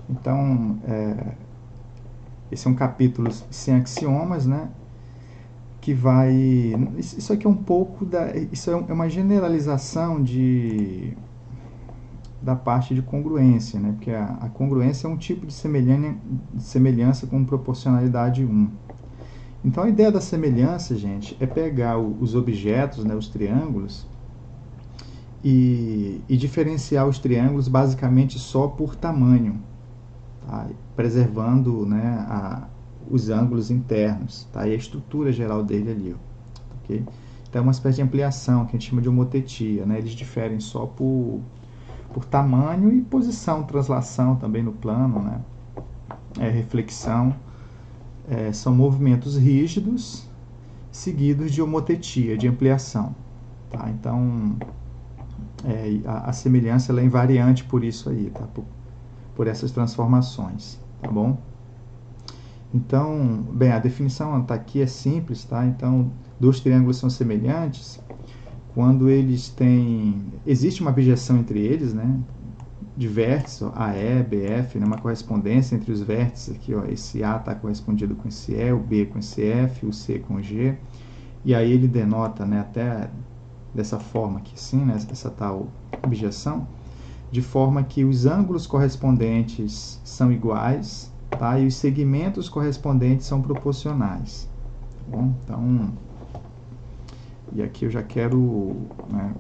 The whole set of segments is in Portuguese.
Então esse é um capítulo sem axiomas, né? Que vai... Isso aqui é um pouco isso é uma generalização da parte de congruência, né? Porque a congruência é um tipo de semelhança com proporcionalidade 1. Então a ideia da semelhança, gente, é pegar os objetos, né, os triângulos, e diferenciar os triângulos basicamente só por tamanho, tá? Preservando, né, os ângulos internos, tá? E a estrutura geral dele ali, ó, okay? Então é uma espécie de ampliação que a gente chama de homotetia, né? Eles diferem só por tamanho e posição, translação também no plano, né? Reflexão. São movimentos rígidos seguidos de homotetia, de ampliação, tá? Então a semelhança ela é invariante por isso aí, tá? Por essas transformações, tá bom? Então, bem, a definição tá aqui é simples, tá? Então, dois triângulos são semelhantes quando eles têm... Existe uma abjeção entre eles, né? De vértices, AE, BF, né? Uma correspondência entre os vértices aqui, ó. Esse A está correspondido com esse E, o B com esse F, o C com o G. E aí ele denota, né, até dessa forma aqui, assim, né, essa tal abjeção, de forma que os ângulos correspondentes são iguais, tá? E os segmentos correspondentes são proporcionais. Tá bom? Então, e aqui eu já quero, né,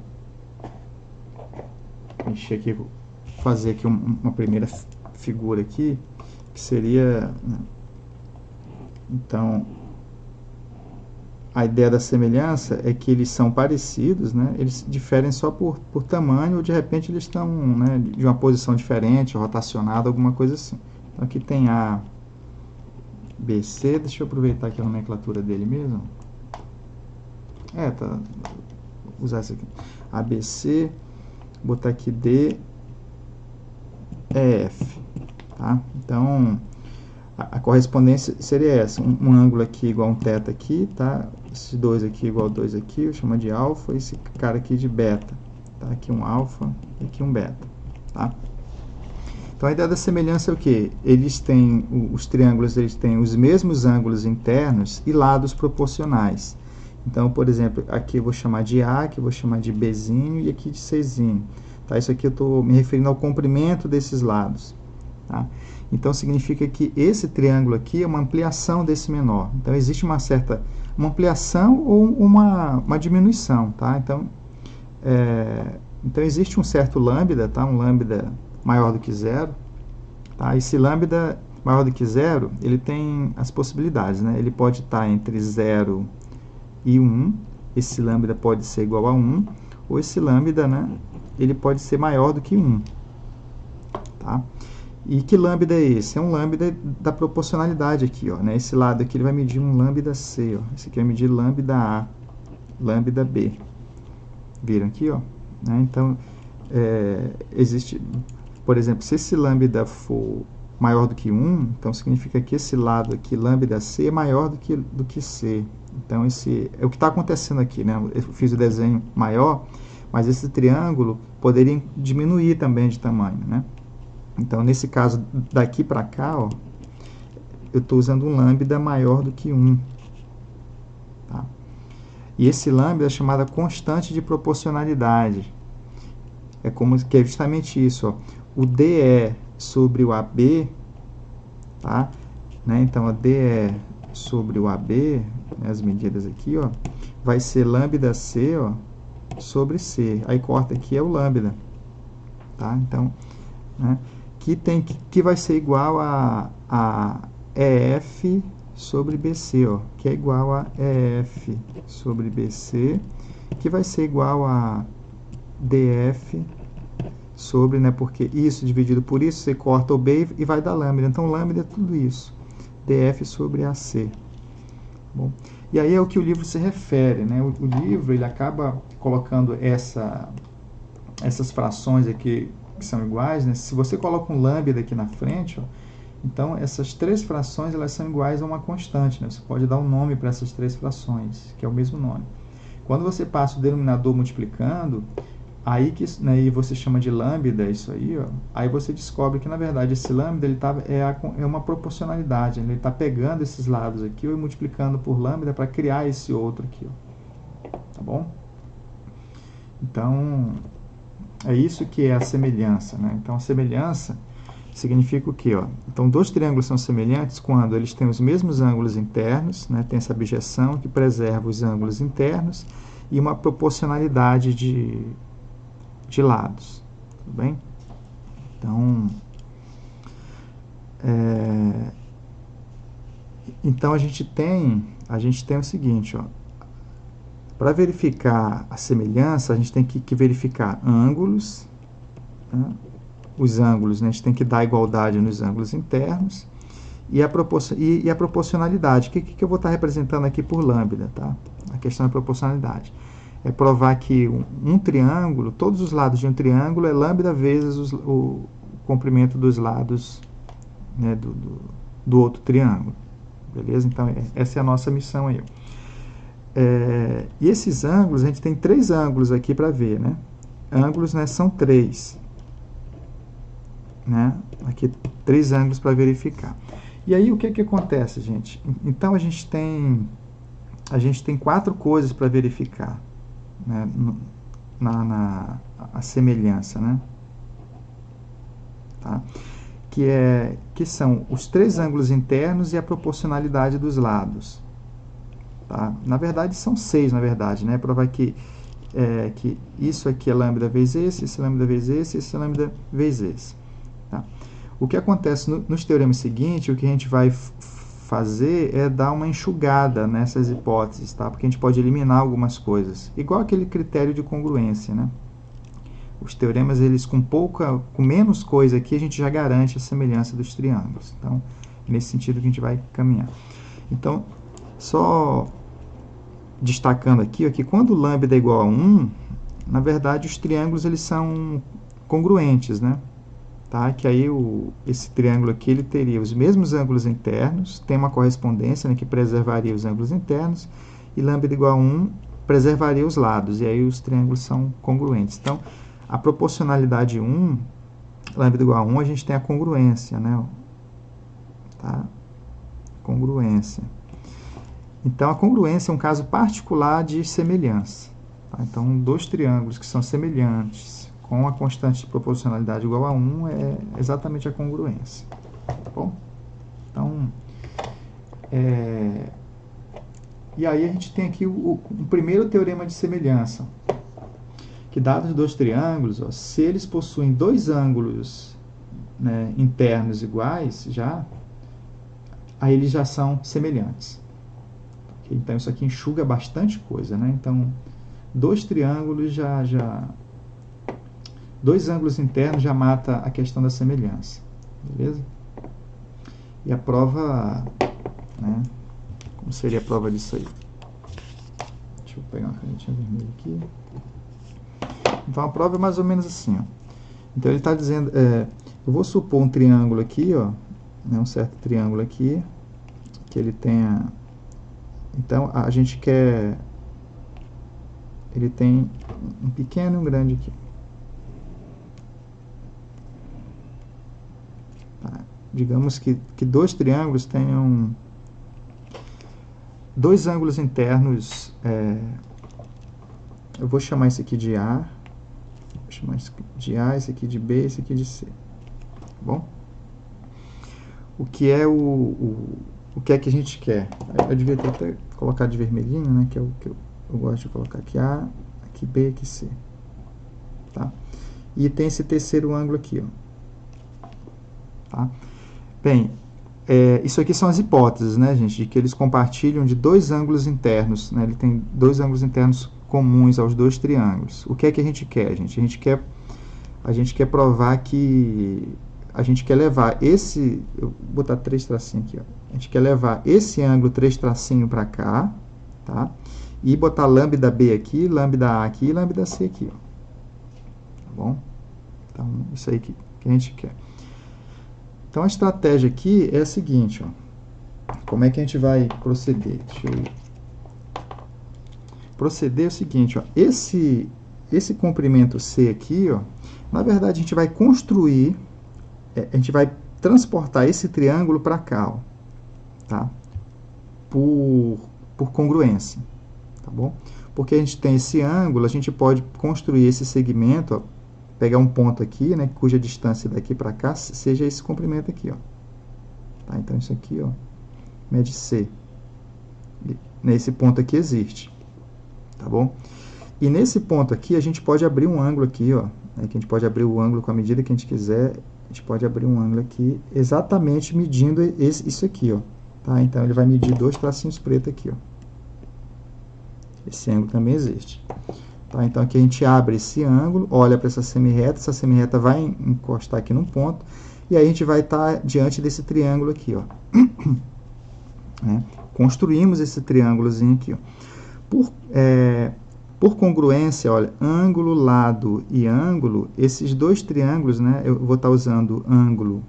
mexer aqui, fazer aqui uma primeira figura aqui, que seria, né, então, a ideia da semelhança é que eles são parecidos, né? Eles diferem só por tamanho, ou de repente eles estão, né, de uma posição diferente, rotacionado, alguma coisa assim. Então aqui tem A, B, C, deixa eu aproveitar aqui a nomenclatura dele mesmo. Tá, vou usar essa aqui. A, B, C, botar aqui D, E, F, tá? Então, a correspondência seria essa, um ângulo aqui igual a um θ aqui, tá? Esses dois aqui igual a 2 aqui, eu chamo de alfa, esse cara aqui de beta, tá? Aqui um alfa e aqui um beta, tá? Então a ideia da semelhança é o que? Eles têm, os triângulos, eles têm os mesmos ângulos internos e lados proporcionais. Então, por exemplo, aqui eu vou chamar de A, aqui eu vou chamar de Bzinho e aqui de Czinho, tá? Isso aqui eu estou me referindo ao comprimento desses lados, tá? Então significa que esse triângulo aqui é uma ampliação desse menor. Então existe uma ampliação ou uma diminuição, tá? Então existe um certo lambda, tá? Um lambda maior do que zero, tá? Esse lambda maior do que zero, ele tem as possibilidades, né? Ele pode estar entre 0 e 1, esse lambda pode ser igual a 1, ou esse lambda, né, ele pode ser maior do que 1, tá? E que lambda é esse? É um lambda da proporcionalidade aqui, ó, né? Esse lado aqui ele vai medir um lambda C, ó. Esse aqui vai medir lambda A, lambda B. Viram aqui, ó? Né? Então, existe, por exemplo, se esse lambda for maior do que 1, então significa que esse lado aqui, lambda C, é maior do que C. Então, esse é o que está acontecendo aqui, né? Eu fiz o desenho maior, mas esse triângulo poderia diminuir também de tamanho, né? Então, nesse caso, daqui para cá, ó, eu estou usando um lambda maior do que 1. Tá? E esse lambda é chamada constante de proporcionalidade. Que é justamente isso. Ó. O DE sobre o AB, tá? Né? Então, a DE sobre o AB, né, as medidas aqui, ó, vai ser lambda C, ó, sobre C. Aí corta aqui é o lambda. Tá? Então, né? Que vai ser igual a EF sobre BC, ó, que é igual a EF sobre BC, que vai ser igual a DF sobre, né, porque isso dividido por isso, você corta o B e vai dar lambda. Então, lambda é tudo isso. DF sobre AC. Bom, e aí é o que o livro se refere, né? O livro ele acaba colocando essas frações aqui que são iguais, né? Se você coloca um lambda aqui na frente, ó, então essas três frações elas são iguais a uma constante, né? Você pode dar um nome para essas três frações, que é o mesmo nome. Quando você passa o denominador multiplicando, Aí que, né, e você chama de lambda isso aí, ó, aí você descobre que na verdade esse lambda ele é uma proporcionalidade, ele está pegando esses lados aqui e multiplicando por lambda para criar esse outro aqui, ó, tá bom? Então é isso que é a semelhança, né? Então a semelhança significa o quê, ó? Então dois triângulos são semelhantes quando eles têm os mesmos ângulos internos, né? Tem essa abjeção que preserva os ângulos internos e uma proporcionalidade de lados, tudo bem? Então a gente tem o seguinte, ó, para verificar a semelhança a gente tem que verificar ângulos, né? Os ângulos, né? A gente tem que dar igualdade nos ângulos internos e a proporcionalidade. O que eu vou estar representando aqui por lambda, tá? A questão da proporcionalidade é provar que um triângulo, todos os lados de um triângulo é lambda vezes o comprimento dos lados, né, do outro triângulo. Beleza? Então, essa é a nossa missão aí. E esses ângulos, a gente tem 3 ângulos aqui para ver, né? Ângulos, né, são 3. Né? Aqui, 3 ângulos para verificar. E aí, o que acontece, gente? Então, a gente tem 4 coisas para verificar, né, a semelhança, né? Tá? Que são os 3 ângulos internos e a proporcionalidade dos lados. Tá? Na verdade, são 6, na verdade, né? Provar que isso aqui é lambda vezes esse lambda vezes esse lambda vezes esse. Tá? O que acontece nos teoremas seguintes, o que a gente vai fazer é dar uma enxugada nessas hipóteses, tá? Porque a gente pode eliminar algumas coisas. Igual aquele critério de congruência, né? Os teoremas, eles com menos coisa aqui, a gente já garante a semelhança dos triângulos. Então, nesse sentido que a gente vai caminhar. Então, só destacando aqui, ó, que quando lambda é igual a 1, na verdade, os triângulos eles são congruentes, né? Tá? Que aí esse triângulo aqui ele teria os mesmos ângulos internos, tem uma correspondência, né, que preservaria os ângulos internos, e lambda igual a 1 preservaria os lados, e aí os triângulos são congruentes. Então, a proporcionalidade 1, lambda igual a 1, a gente tem a congruência, né? Tá? Congruência. Então, a congruência é um caso particular de semelhança. Tá? Então, 2 triângulos que são semelhantes com a constante de proporcionalidade igual a 1 é exatamente a congruência. Tá bom? Então, e aí a gente tem aqui o primeiro teorema de semelhança, que dados 2 triângulos, ó, se eles possuem 2 ângulos, né, internos iguais, aí eles já são semelhantes. Okay? Então, isso aqui enxuga bastante coisa, né? Então, 2 triângulos 2 ângulos internos já mata a questão da semelhança. Beleza? E a prova, né? Como seria a prova disso aí? Deixa eu pegar uma canetinha vermelha aqui. Então, a prova é mais ou menos assim, ó. Então, ele está dizendo, eu vou supor um triângulo aqui, ó, né, um certo triângulo aqui, que ele tenha... Então, a gente quer... Ele tem um pequeno e um grande aqui. Tá? Digamos que 2 triângulos tenham 2 ângulos internos. Eu vou chamar esse aqui de A. Vou chamar esse aqui de A, esse aqui de B, esse aqui de C. Tá bom? O que é o que é que a gente quer? Eu devia ter até colocado de vermelhinho, né? Que é o que eu gosto de colocar aqui A, aqui B, aqui C. Tá? E tem esse terceiro ângulo aqui, ó. Tá? Bem, isso aqui são as hipóteses, né, gente? De que eles compartilham de 2 ângulos internos, né? Ele tem 2 ângulos internos comuns aos 2 triângulos. O que é que a gente quer, gente? A gente quer provar que... A gente quer levar esse... Eu vou botar 3 tracinhos aqui, ó. A gente quer levar esse ângulo 3 tracinho para cá, tá? E botar lambda B aqui, lambda A aqui e lambda C aqui, ó. Tá bom? Então, isso aí que a gente quer. Então, a estratégia aqui é a seguinte, ó. Como é que a gente vai proceder? Deixa eu... Proceder é o seguinte, ó. esse comprimento C aqui, ó, na verdade, a gente vai construir, a gente vai transportar esse triângulo para cá, ó, tá? Por congruência, tá bom? Porque a gente tem esse ângulo, a gente pode construir esse segmento, ó, pegar um ponto aqui, né, cuja distância daqui para cá seja esse comprimento aqui, ó. Tá? Então, isso aqui, ó, mede C. Nesse ponto aqui existe, tá bom? E nesse ponto aqui, a gente pode abrir um ângulo aqui, ó, né, que a gente pode abrir o ângulo com a medida que a gente quiser, a gente pode abrir um ângulo aqui, exatamente medindo isso aqui, ó. Tá? Então, ele vai medir 2 tracinhos pretos aqui, ó. Esse ângulo também existe. Tá? Então, aqui a gente abre esse ângulo, olha para essa semirreta vai encostar aqui num ponto, e aí a gente vai estar diante desse triângulo aqui, ó. Né? Construímos esse triângulozinho aqui, ó. Por congruência, olha, ângulo, lado e ângulo, esses dois triângulos, né, eu vou estar usando ângulo,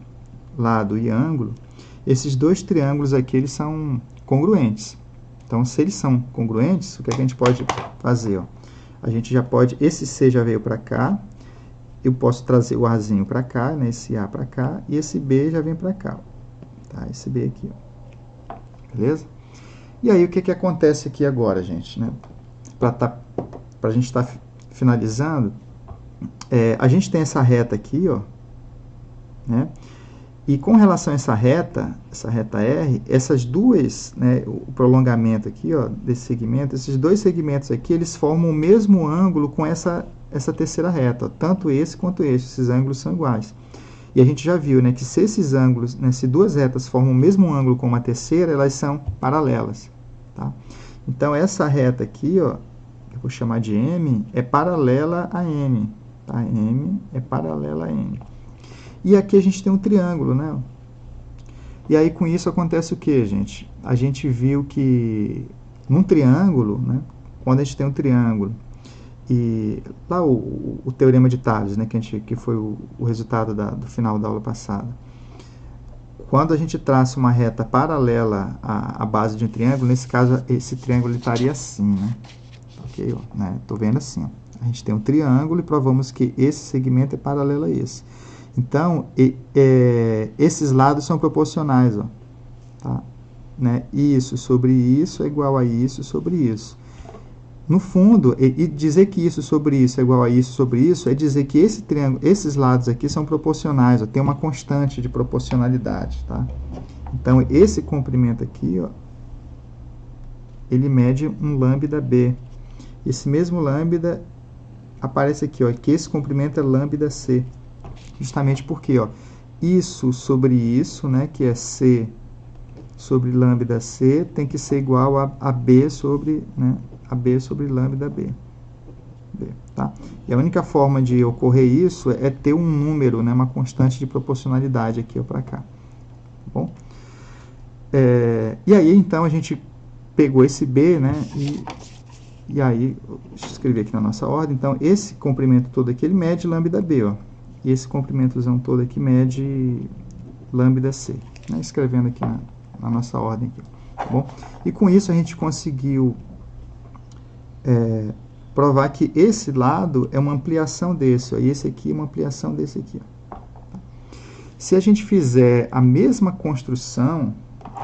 lado e ângulo, esses dois triângulos aqui, eles são congruentes. Então, se eles são congruentes, o que a gente pode fazer? Ó? A gente já pode, esse C já veio para cá, eu posso trazer o Azinho para cá, né, esse A para cá, e esse B já vem para cá. Ó, tá? Esse B aqui, ó. Beleza? E aí, o que acontece aqui agora, gente? Né? Para a gente estar finalizando, a gente tem essa reta aqui, ó, né? E com relação a essa reta R, essas duas, né, o prolongamento aqui, ó, desse segmento, esses dois segmentos aqui, eles formam o mesmo ângulo com essa terceira reta, ó, tanto esse quanto esse, esses ângulos são iguais. E a gente já viu, né, que se esses ângulos, né, se duas retas formam o mesmo ângulo com uma terceira, elas são paralelas, tá? Então, essa reta aqui, ó, eu vou chamar de M, é paralela a N, tá? M é paralela a N. E aqui a gente tem um triângulo, né? E aí, com isso, acontece o que, gente? A gente viu que num triângulo, né? Quando a gente tem um triângulo, e lá o teorema de Tales, né? Que foi o resultado do final da aula passada. Quando a gente traça uma reta paralela à base de um triângulo, nesse caso, esse triângulo estaria assim, né? Ok? Ó, né? Tô vendo assim, ó. A gente tem um triângulo e provamos que esse segmento é paralelo a esse. Então, esses lados são proporcionais, ó, tá? Né? Isso sobre isso é igual a isso sobre isso. No fundo, e dizer que isso sobre isso é igual a isso sobre isso, é dizer que esse triângulo, esses lados aqui são proporcionais, ó, tem uma constante de proporcionalidade, tá? Então, esse comprimento aqui, ó, ele mede um lambda B. Esse mesmo lambda aparece aqui, ó, que esse comprimento é lambda C. Justamente porque, ó, isso sobre isso, né, que é C sobre lambda C, tem que ser igual a B sobre, né, a B sobre lambda B. Tá? E a única forma de ocorrer isso é ter um número, né, uma constante de proporcionalidade aqui para cá. Tá bom? E aí, então, a gente pegou esse B, né, e aí, deixa eu escrever aqui na nossa ordem. Então, esse comprimento todo aqui, ele mede lambda B, ó. E esse comprimentozão todo aqui mede lambda C, né? Escrevendo aqui na nossa ordem aqui, tá bom? E com isso a gente conseguiu provar que esse lado é uma ampliação desse, ó, e esse aqui é uma ampliação desse aqui, ó. Se a gente fizer a mesma construção,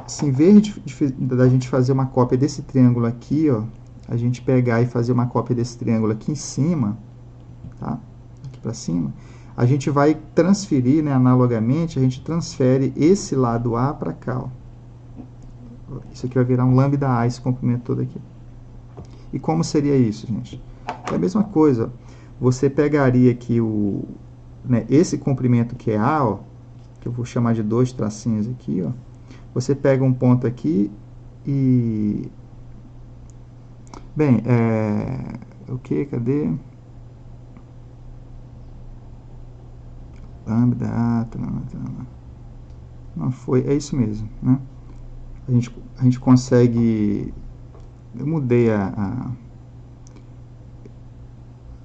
se em vez da gente fazer uma cópia desse triângulo aqui, ó, a gente pegar e fazer uma cópia desse triângulo aqui em cima, tá? Aqui para cima, a gente vai transferir, né, analogamente, a gente transfere esse lado A para cá, ó. Isso aqui vai virar um lambda A, esse comprimento todo aqui. E como seria isso, gente? É a mesma coisa. Você pegaria aqui né, esse comprimento que é A, ó, que eu vou chamar de 2 tracinhos aqui, ó. Você pega um ponto aqui e... Bem, o que? Cadê? Lambda A, não foi, é isso mesmo, né? A gente consegue, eu mudei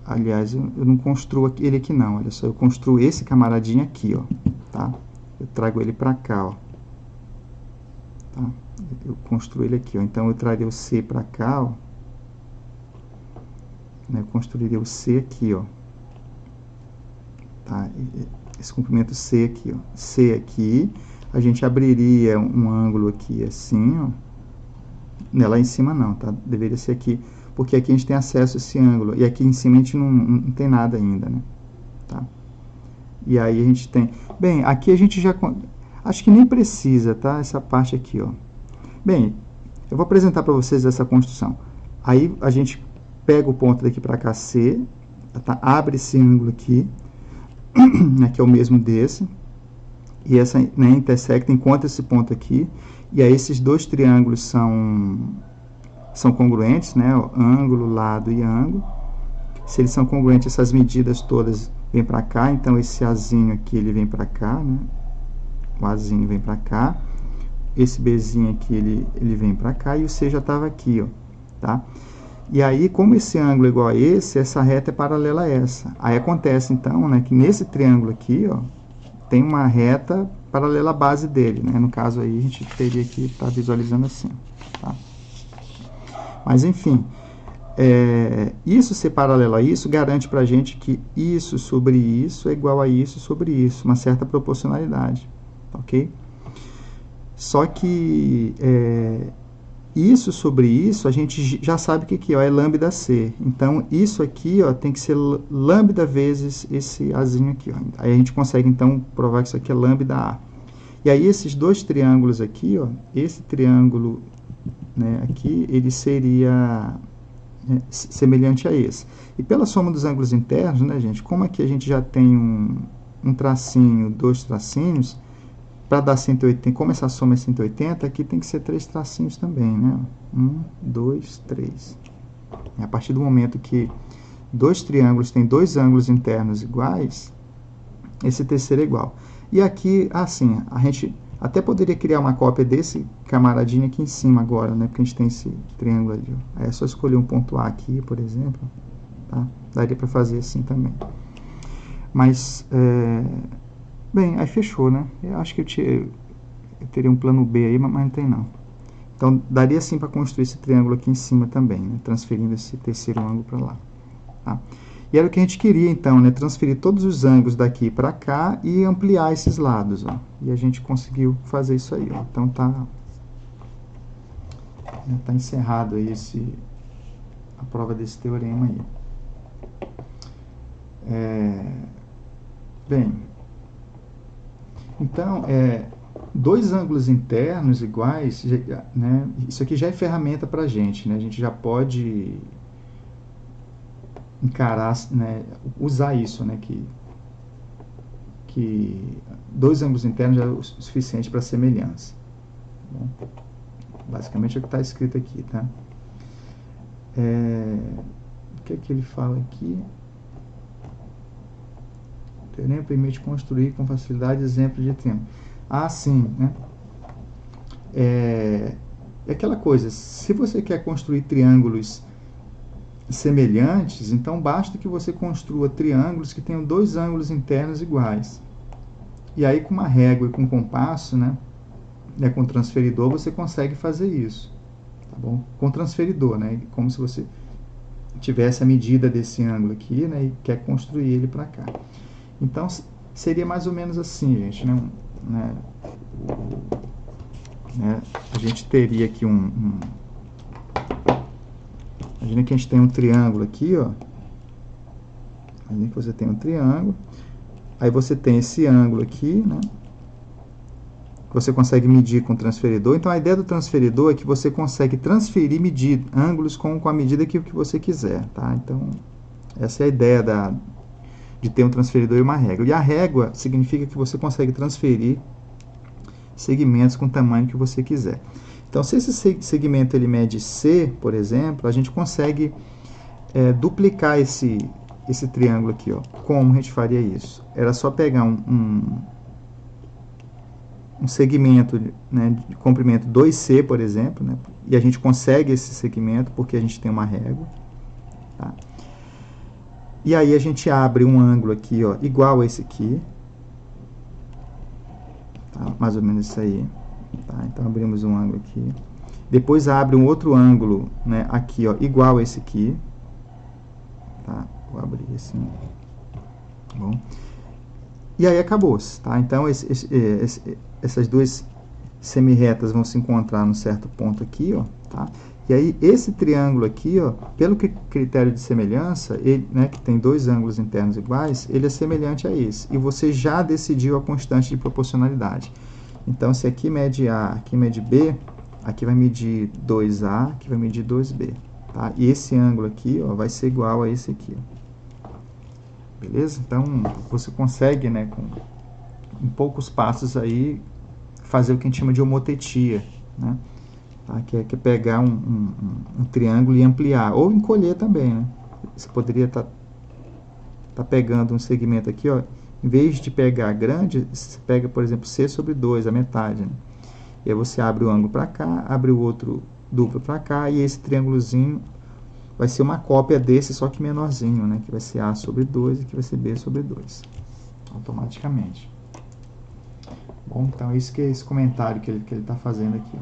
aliás, eu não construo ele aqui não, olha só, eu construo esse camaradinho aqui, ó, tá? Eu trago ele para cá, ó, tá? Eu construo ele aqui, ó, então eu traria o C para cá, ó, né, construiria o C aqui, ó. Tá? Esse comprimento C aqui, ó. C aqui, a gente abriria um ângulo aqui assim, ó. Não, lá em cima não, tá? Deveria ser aqui, porque aqui a gente tem acesso a esse ângulo, e aqui em cima a gente não tem nada ainda, né? Tá? E aí a gente tem... Bem, aqui a gente já... Acho que nem precisa, tá? Essa parte aqui, ó. Bem, eu vou apresentar para vocês essa construção. Aí a gente pega o ponto daqui para cá, C, tá? Abre esse ângulo aqui, né, que é o mesmo desse, e essa, né, intersecta, encontra esse ponto aqui, e aí esses dois triângulos são congruentes, né? O ângulo, lado e ângulo. Se eles são congruentes, essas medidas todas vêm para cá, então esse Azinho aqui ele vem para cá, né? O Azinho vem para cá, esse Bzinho aqui ele vem para cá, e o C já estava aqui, ó, tá? E aí, como esse ângulo é igual a esse, essa reta é paralela a essa. Aí acontece, então, né, que nesse triângulo aqui, ó, tem uma reta paralela à base dele, né? No caso aí, a gente teria que estar visualizando assim, tá? Mas, enfim, isso ser paralelo a isso garante para a gente que isso sobre isso é igual a isso sobre isso, uma certa proporcionalidade, ok? Só que isso sobre isso, a gente já sabe o que é lambda C. Então, isso aqui, ó, tem que ser lambda vezes esse Azinho aqui, ó. Aí a gente consegue, então, provar que isso aqui é lambda A. E aí, esses dois triângulos aqui, ó, esse triângulo, né, aqui, ele seria semelhante a esse. E pela soma dos ângulos internos, né, gente, como aqui a gente já tem um tracinho, dois tracinhos, para dar 180, como essa soma é 180, aqui tem que ser 3 tracinhos também, né? 1, 2, 3. A partir do momento que dois triângulos têm dois ângulos internos iguais, esse terceiro é igual. E aqui, assim, a gente até poderia criar uma cópia desse camaradinho aqui em cima agora, né? Porque a gente tem esse triângulo ali. Ó. Aí é só escolher um ponto A aqui, por exemplo. Tá? Daria para fazer assim também. Mas... bem, aí fechou, né? Eu acho que eu teria um plano B aí, mas não tem não. Então, daria sim para construir esse triângulo aqui em cima também, né? Transferindo esse terceiro ângulo para lá. Tá? E era o que a gente queria, então, né? Transferir todos os ângulos daqui para cá e ampliar esses lados, ó. E a gente conseguiu fazer isso aí, ó. Então, tá encerrado aí a prova desse teorema aí. Bem... Então, dois ângulos internos iguais, né, isso aqui já é ferramenta para a gente, né, a gente já pode encarar, né, usar isso, né, que dois ângulos internos já é o suficiente para semelhança. Bom, basicamente é o que está escrito aqui, tá? O que é que ele fala aqui? O teorema permite construir com facilidade exemplos de triângulo. Ah, sim, né? É aquela coisa, se você quer construir triângulos semelhantes, então basta que você construa triângulos que tenham dois ângulos internos iguais. E aí com uma régua e com um compasso, né, com transferidor, você consegue fazer isso. Tá bom? Com transferidor, né? Como se você tivesse a medida desse ângulo aqui, né, e quer construir ele para cá. Então, seria mais ou menos assim, gente, né? A gente teria aqui imagina que a gente tem um triângulo aqui, ó. Imagina que você tem um triângulo. Aí você tem esse ângulo aqui, né? Você consegue medir com o transferidor. Então, a ideia do transferidor é que você consegue transferir e medir ângulos com a medida que você quiser, tá? Então, essa é a ideia de ter um transferidor e uma régua. E a régua significa que você consegue transferir segmentos com o tamanho que você quiser. Então, se esse segmento ele mede C, por exemplo, a gente consegue duplicar esse triângulo aqui, ó. Como a gente faria isso? Era só pegar um segmento, né, de comprimento 2C, por exemplo, né, e a gente consegue esse segmento porque a gente tem uma régua. Tá? E aí a gente abre um ângulo aqui, ó, igual a esse aqui. Tá? Mais ou menos isso aí. Tá? Então, abrimos um ângulo aqui. Depois abre um outro ângulo, né, aqui, ó, igual a esse aqui. tá? Vou abrir assim, tá bom? E aí acabou-se, tá? Então, essas duas semirretas vão se encontrar num certo ponto aqui, ó, tá? E aí, esse triângulo aqui, ó, pelo critério de semelhança, ele, né, que tem dois ângulos internos iguais, ele é semelhante a esse. E você já decidiu a constante de proporcionalidade. Então, se aqui mede A, aqui mede B, aqui vai medir 2A, aqui vai medir 2B. Tá? E esse ângulo aqui, ó, vai ser igual a esse aqui. Beleza? Então, você consegue, né, em poucos passos aí, fazer o que a gente chama de homotetia, né? Tá? Que é pegar um triângulo e ampliar, ou encolher também, né? Você poderia estar pegando um segmento aqui, ó, em vez de pegar grande, você pega, por exemplo, C sobre 2, a metade, né? E aí você abre o ângulo para cá, abre o outro duplo para cá, e esse triângulozinho vai ser uma cópia desse, só que menorzinho, né? Que vai ser A sobre 2 e que vai ser B sobre 2, automaticamente. Bom, então isso que é esse comentário que ele está fazendo aqui.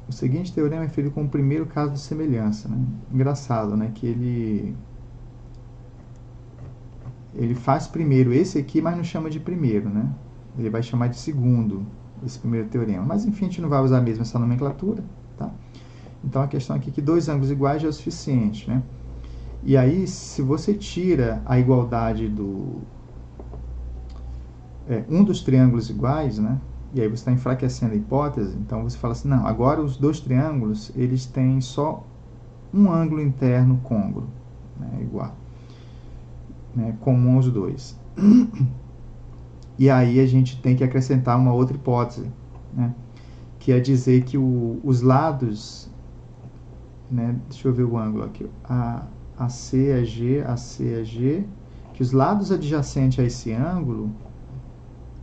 O seguinte teorema é referido como o primeiro caso de semelhança, né? Engraçado, né? Que ele faz primeiro esse aqui, mas não chama de primeiro, né? Ele vai chamar de segundo, esse primeiro teorema. Mas, enfim, a gente não vai usar mesmo essa nomenclatura, tá? Então, a questão aqui é que dois ângulos iguais já é o suficiente, né? E aí, se você tira a igualdade um dos triângulos iguais, né? E aí você está enfraquecendo a hipótese, então você fala assim, não, agora os dois triângulos, eles têm só um ângulo interno côngruo, né, igual, né, comum aos dois. E aí a gente tem que acrescentar uma outra hipótese, né, que é dizer que os lados, né, deixa eu ver o ângulo aqui, AC é G, AC é G, que os lados adjacentes a esse ângulo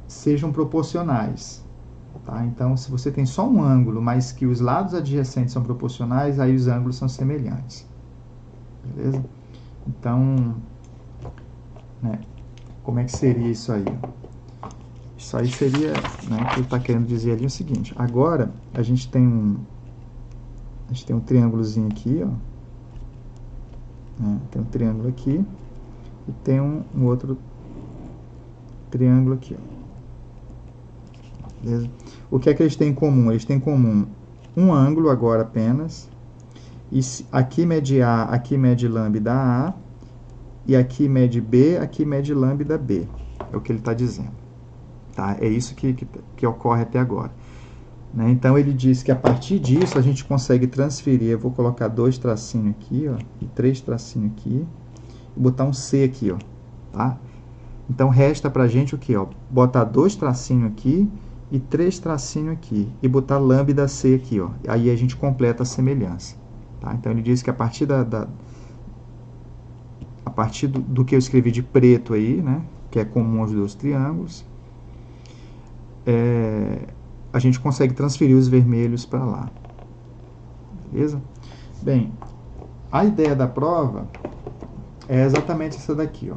sejam proporcionais. Tá? Então, se você tem só um ângulo, mas que os lados adjacentes são proporcionais, aí os ângulos são semelhantes. Beleza? Então, né, como é que seria isso aí? Isso aí seria, né, o que ele está querendo dizer ali é o seguinte. Agora, a gente tem um triângulozinho aqui, ó. Né, tem um triângulo aqui e tem um outro triângulo aqui, ó. Beleza? O que é que eles têm em comum? Eles têm em comum um ângulo agora apenas, e aqui mede A, aqui mede lambda A, e aqui mede B, aqui mede lambda B. É o que ele está dizendo. Tá? É isso que ocorre até agora. Né? Então, ele diz que a partir disso a gente consegue transferir, eu vou colocar 2 tracinhos aqui, ó, e 3 tracinhos aqui, e botar um C aqui, ó, tá? Então, resta pra gente o que? Botar 2 tracinhos aqui, e 3 tracinhos aqui, e botar lambda C aqui, ó. Aí a gente completa a semelhança. Tá? Então, ele diz que a partir do que eu escrevi de preto aí, né, que é comum aos dois triângulos, a gente consegue transferir os vermelhos para lá. Beleza? Bem, a ideia da prova é exatamente essa daqui, ó.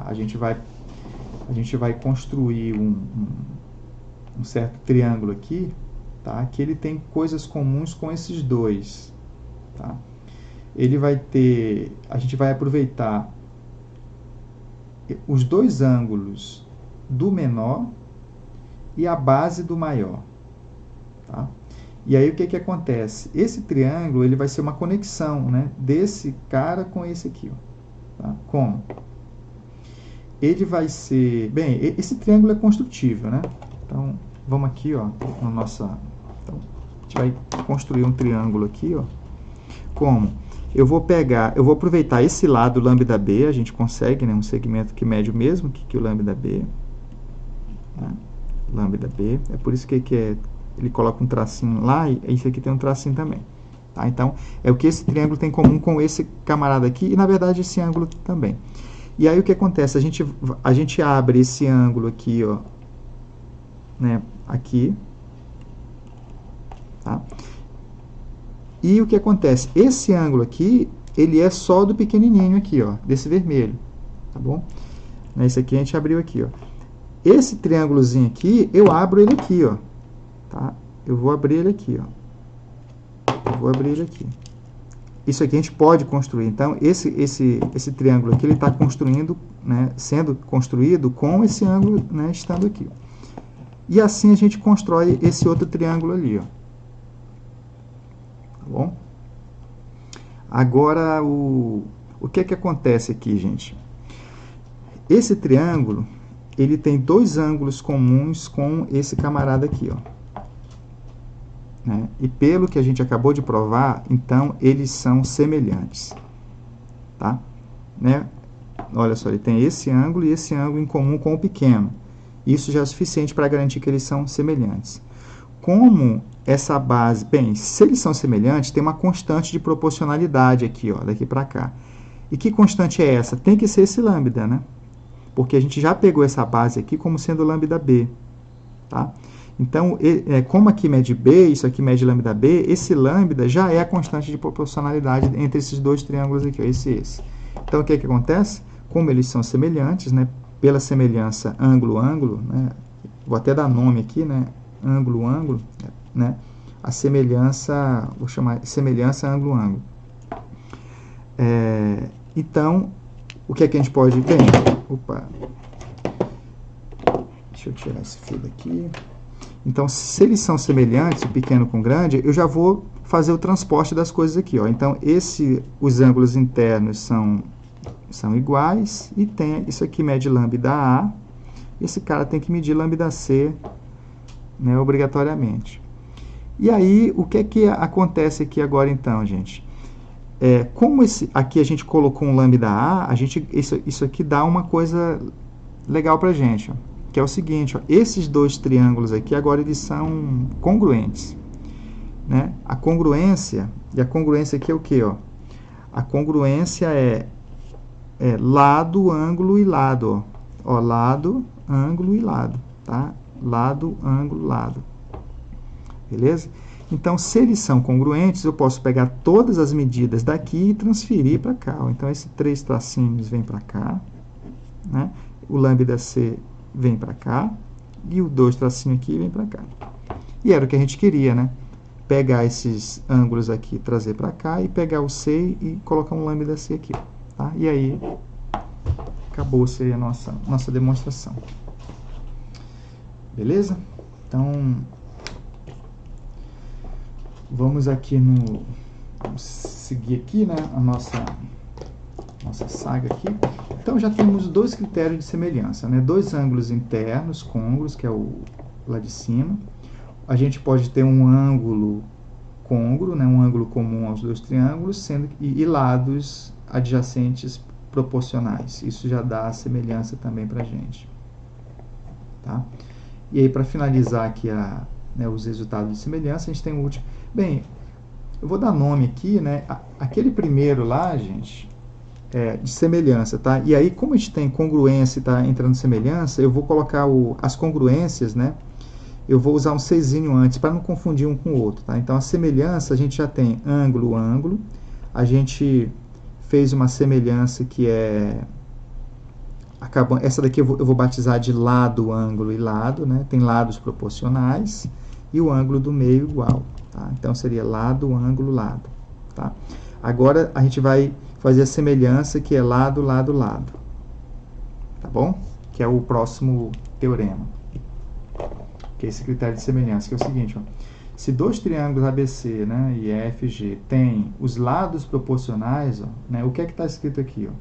A gente vai construir um certo triângulo aqui, tá? Que ele tem coisas comuns com esses dois, tá? Ele vai ter, a gente vai aproveitar os dois ângulos do menor e a base do maior, tá? E aí o que acontece? Esse triângulo ele vai ser uma conexão, né, desse cara com esse aqui, ó, tá? Como? Ele vai ser, bem, esse triângulo é construtível, né? Então, vamos aqui, ó, na nossa... Então, a gente vai construir um triângulo aqui, ó. Como? Eu vou aproveitar esse lado lambda B, a gente consegue, né, um segmento que mede o mesmo que o lambda B. Né? Lambda B, é por isso que ele coloca um tracinho lá, e esse aqui tem um tracinho também. Tá? Então, é o que esse triângulo tem em comum com esse camarada aqui, e na verdade esse ângulo também. E aí o que acontece? A gente abre esse ângulo aqui, ó, né, aqui, tá? E o que acontece? Esse ângulo aqui, ele é só do pequenininho aqui, ó, desse vermelho, tá bom? Esse aqui a gente abriu aqui, ó. Esse triângulozinho aqui, eu abro ele aqui, ó, tá? Eu vou abrir ele aqui, ó. Eu vou abrir ele aqui. Isso aqui a gente pode construir. Então, esse triângulo aqui, ele está construindo, né, sendo construído com esse ângulo, né, estando aqui. E assim a gente constrói esse outro triângulo ali, ó. Tá bom? Agora, o que é que acontece aqui, gente? Esse triângulo, ele tem dois ângulos comuns com esse camarada aqui, ó. Né? E pelo que a gente acabou de provar, então, eles são semelhantes. Tá? Né? Olha só, ele tem esse ângulo e esse ângulo em comum com o pequeno. Isso já é suficiente para garantir que eles são semelhantes. Como essa base... Bem, se eles são semelhantes, tem uma constante de proporcionalidade aqui, ó, daqui para cá. E que constante é essa? Tem que ser esse lambda, né? Porque a gente já pegou essa base aqui como sendo lambda b. Tá? Então, como aqui mede b, isso aqui mede lambda b, esse lambda já é a constante de proporcionalidade entre esses dois triângulos aqui, ó, esse e esse. Então, o que é que acontece? Como eles são semelhantes, né, pela semelhança ângulo-ângulo, né, vou até dar nome aqui, né, ângulo-ângulo, né, a semelhança, vou chamar semelhança ângulo-ângulo. Então, o que é que a gente pode... Bem, opa, deixa eu tirar esse fio daqui. Então, se eles são semelhantes, o pequeno com o grande, eu já vou fazer o transporte das coisas aqui, ó. Então, os ângulos internos são iguais e tem isso aqui mede lambda A. Esse cara tem que medir lambda C, né, obrigatoriamente. E aí, o que é que acontece aqui agora, então, gente? Como aqui a gente colocou um lambda A, isso aqui dá uma coisa legal pra gente, ó. Que é o seguinte, ó, esses dois triângulos aqui, agora eles são congruentes. Né? A congruência aqui é o quê? Ó? A congruência é lado, ângulo e lado. Ó. Lado, ângulo e lado. Tá? Lado, ângulo, lado. Beleza? Então, se eles são congruentes, eu posso pegar todas as medidas daqui e transferir para cá. Ó. Então, esses 3 tracinhos vêm para cá. Né? O lambda C vem para cá, e o 2 tracinho aqui vem para cá. E era o que a gente queria, né? Pegar esses ângulos aqui, trazer para cá, e pegar o C e colocar um lambda C aqui. Tá? E aí, acabou-se a nossa demonstração. Beleza? Então, vamos aqui vamos seguir aqui, né, a nossa saga aqui. Então, já temos dois critérios de semelhança, né? Dois ângulos internos côngruos, que é o lá de cima. A gente pode ter um ângulo côngruo, né? Um ângulo comum aos dois triângulos, e lados adjacentes proporcionais. Isso já dá a semelhança também para a gente. Tá? E aí, para finalizar aqui os resultados de semelhança, a gente tem o último. Bem, eu vou dar nome aqui, né? Aquele primeiro lá, gente... de semelhança, tá? E aí, como a gente tem congruência e está entrando semelhança, eu vou colocar as congruências, né? Eu vou usar um Czinho antes, para não confundir um com o outro, tá? Então, a semelhança, a gente já tem ângulo, ângulo. A gente fez uma semelhança que essa daqui eu vou batizar de lado, ângulo e lado, né? Tem lados proporcionais e o ângulo do meio igual, tá? Então, seria lado, ângulo, lado, tá? Agora, a gente vai fazer a semelhança que é lado, lado, lado. Tá bom? Que é o próximo teorema. Que é esse critério de semelhança, que é o seguinte, ó. Se dois triângulos ABC, né, e EFG têm os lados proporcionais, ó, né, o que é que está escrito aqui? Ó?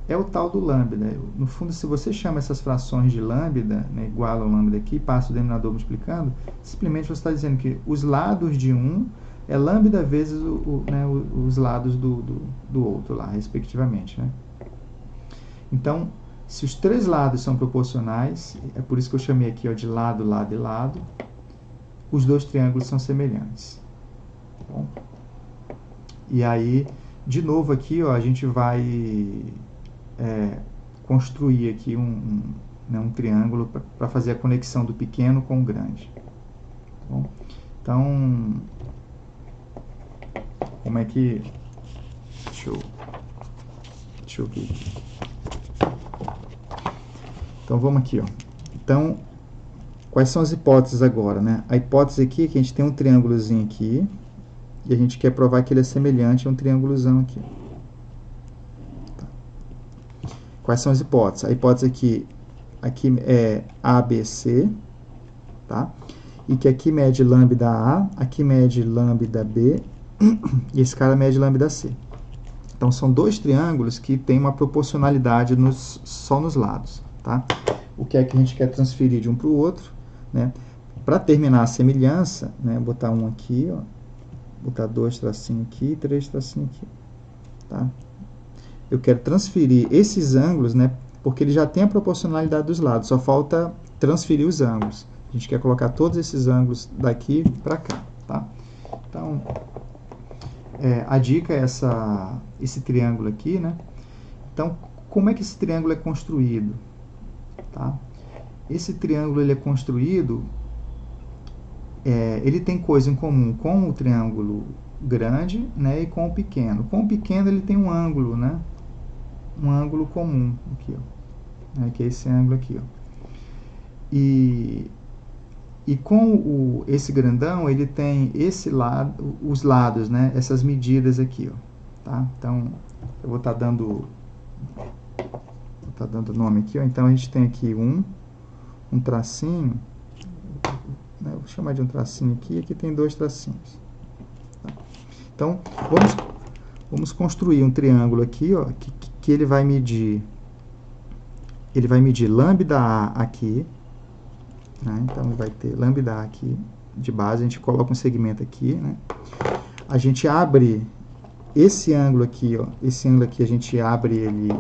É o tal do lambda. No fundo, se você chama essas frações de lambda, né, igual ao lambda aqui, passa o denominador multiplicando, simplesmente você está dizendo que os lados de um é lambda vezes os lados do outro lá, respectivamente. Né? Então, se os três lados são proporcionais, é por isso que eu chamei aqui, ó, de lado, lado e lado, os dois triângulos são semelhantes. Tá bom? E aí, de novo aqui, ó, a gente vai construir aqui um triângulo para fazer a conexão do pequeno com o grande. Tá bom? Então, como é que... Deixa eu ver aqui. Então, vamos aqui, ó. Então, quais são as hipóteses agora, né? A hipótese aqui é que a gente tem um triângulozinho aqui, e a gente quer provar que ele é semelhante a um triângulozão aqui. Tá. Quais são as hipóteses? A hipótese aqui é ABC, tá? E que aqui mede lambda A, aqui mede lambda B, e esse cara mede lambda C. Então, são dois triângulos que têm uma proporcionalidade só nos lados, tá? O que é que a gente quer transferir de um para o outro, né? Para terminar a semelhança, né? Botar um aqui, ó, botar 2 tracinhos aqui e 3 tracinhos aqui, tá? Eu quero transferir esses ângulos, né? Porque ele já tem a proporcionalidade dos lados, só falta transferir os ângulos. A gente quer colocar todos esses ângulos daqui para cá, tá? Então, a dica é esse triângulo aqui, né? Então, como é que esse triângulo é construído? Tá? Esse triângulo ele é construído, ele tem coisa em comum com o triângulo grande, né, e com o pequeno. Com o pequeno ele tem um ângulo, né? Um ângulo comum aqui, ó, né, que é esse ângulo aqui, ó. E com esse grandão, ele tem esse lado, os lados, né? Essas medidas aqui, ó, tá? Então, eu vou estar dando nome aqui, ó. Então, a gente tem aqui um tracinho, né? Vou chamar de um tracinho aqui, e aqui tem 2 tracinhos. Tá? Então, vamos construir um triângulo aqui, ó, que ele vai medir lambda A aqui, né? Então, vai ter lambda A aqui de base, a gente coloca um segmento aqui, né? A gente abre esse ângulo aqui, ó, esse ângulo aqui a gente abre ele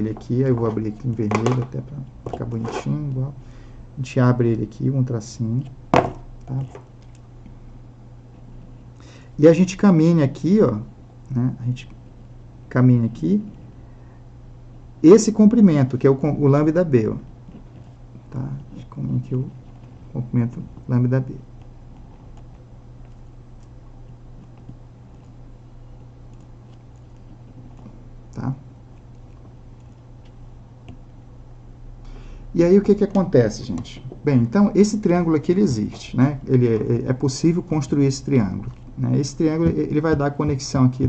aqui, aí eu vou abrir aqui em vermelho até para ficar bonitinho, igual. A gente abre ele aqui, um tracinho, tá? E a gente caminha aqui, ó, né? A gente caminha aqui esse comprimento, que é o lambda B, ó. Tá? Como que o comprimento lambda B. Tá? E aí o que acontece, gente? Bem, então esse triângulo aqui ele existe, né? É possível construir esse triângulo, né? Esse triângulo ele vai dar a conexão aqui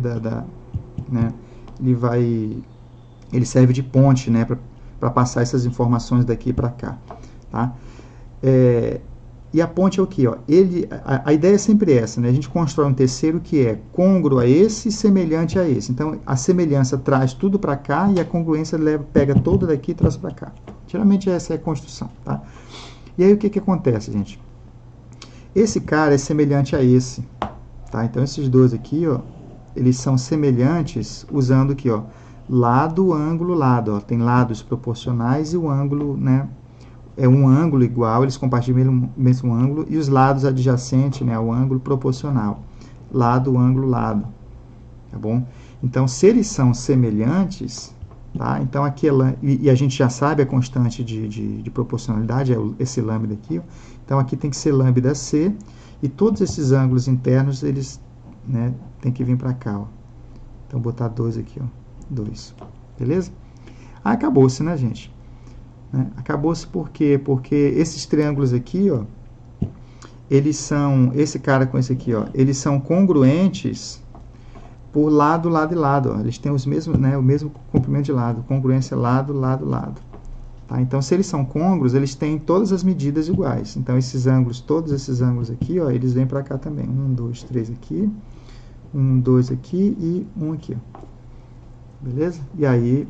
né? Ele serve de ponte, né? Para passar essas informações daqui para cá, tá? E a ponte é o que? A ideia é sempre essa, né? A gente constrói um terceiro que é côngruo a esse e semelhante a esse. Então, a semelhança traz tudo para cá e a congruência pega todo daqui e traz para cá. Geralmente essa é a construção, tá? E aí o que acontece, gente? Esse cara é semelhante a esse, tá? Então, esses dois aqui, ó, eles são semelhantes usando aqui, ó, lado, ângulo, lado, ó. Tem lados proporcionais e o ângulo, né? É um ângulo igual, eles compartilham o mesmo ângulo, e os lados adjacentes, né, ao ângulo proporcional. Lado, ângulo, lado. Tá bom? Então, se eles são semelhantes, tá? Então, e a gente já sabe a constante de proporcionalidade, é esse lambda aqui. Ó. Então, aqui tem que ser lambda C, e todos esses ângulos internos, eles, né, tem que vir para cá. Ó. Então, botar 2 aqui, ó. 2. Beleza? Acabou-se, né, gente? Acabou-se por quê? Porque esses triângulos aqui, ó, eles são, esse cara com esse aqui, ó, eles são congruentes por lado, lado e lado, ó. Eles têm os mesmos, né, o mesmo comprimento de lado, congruência lado, lado, lado. Tá? Então, se eles são côngruos, eles têm todas as medidas iguais. Então, esses ângulos, todos esses ângulos aqui, ó, eles vêm para cá também. 1, 2, 3 aqui, 1, 2 aqui e 1 aqui. Ó. Beleza? E aí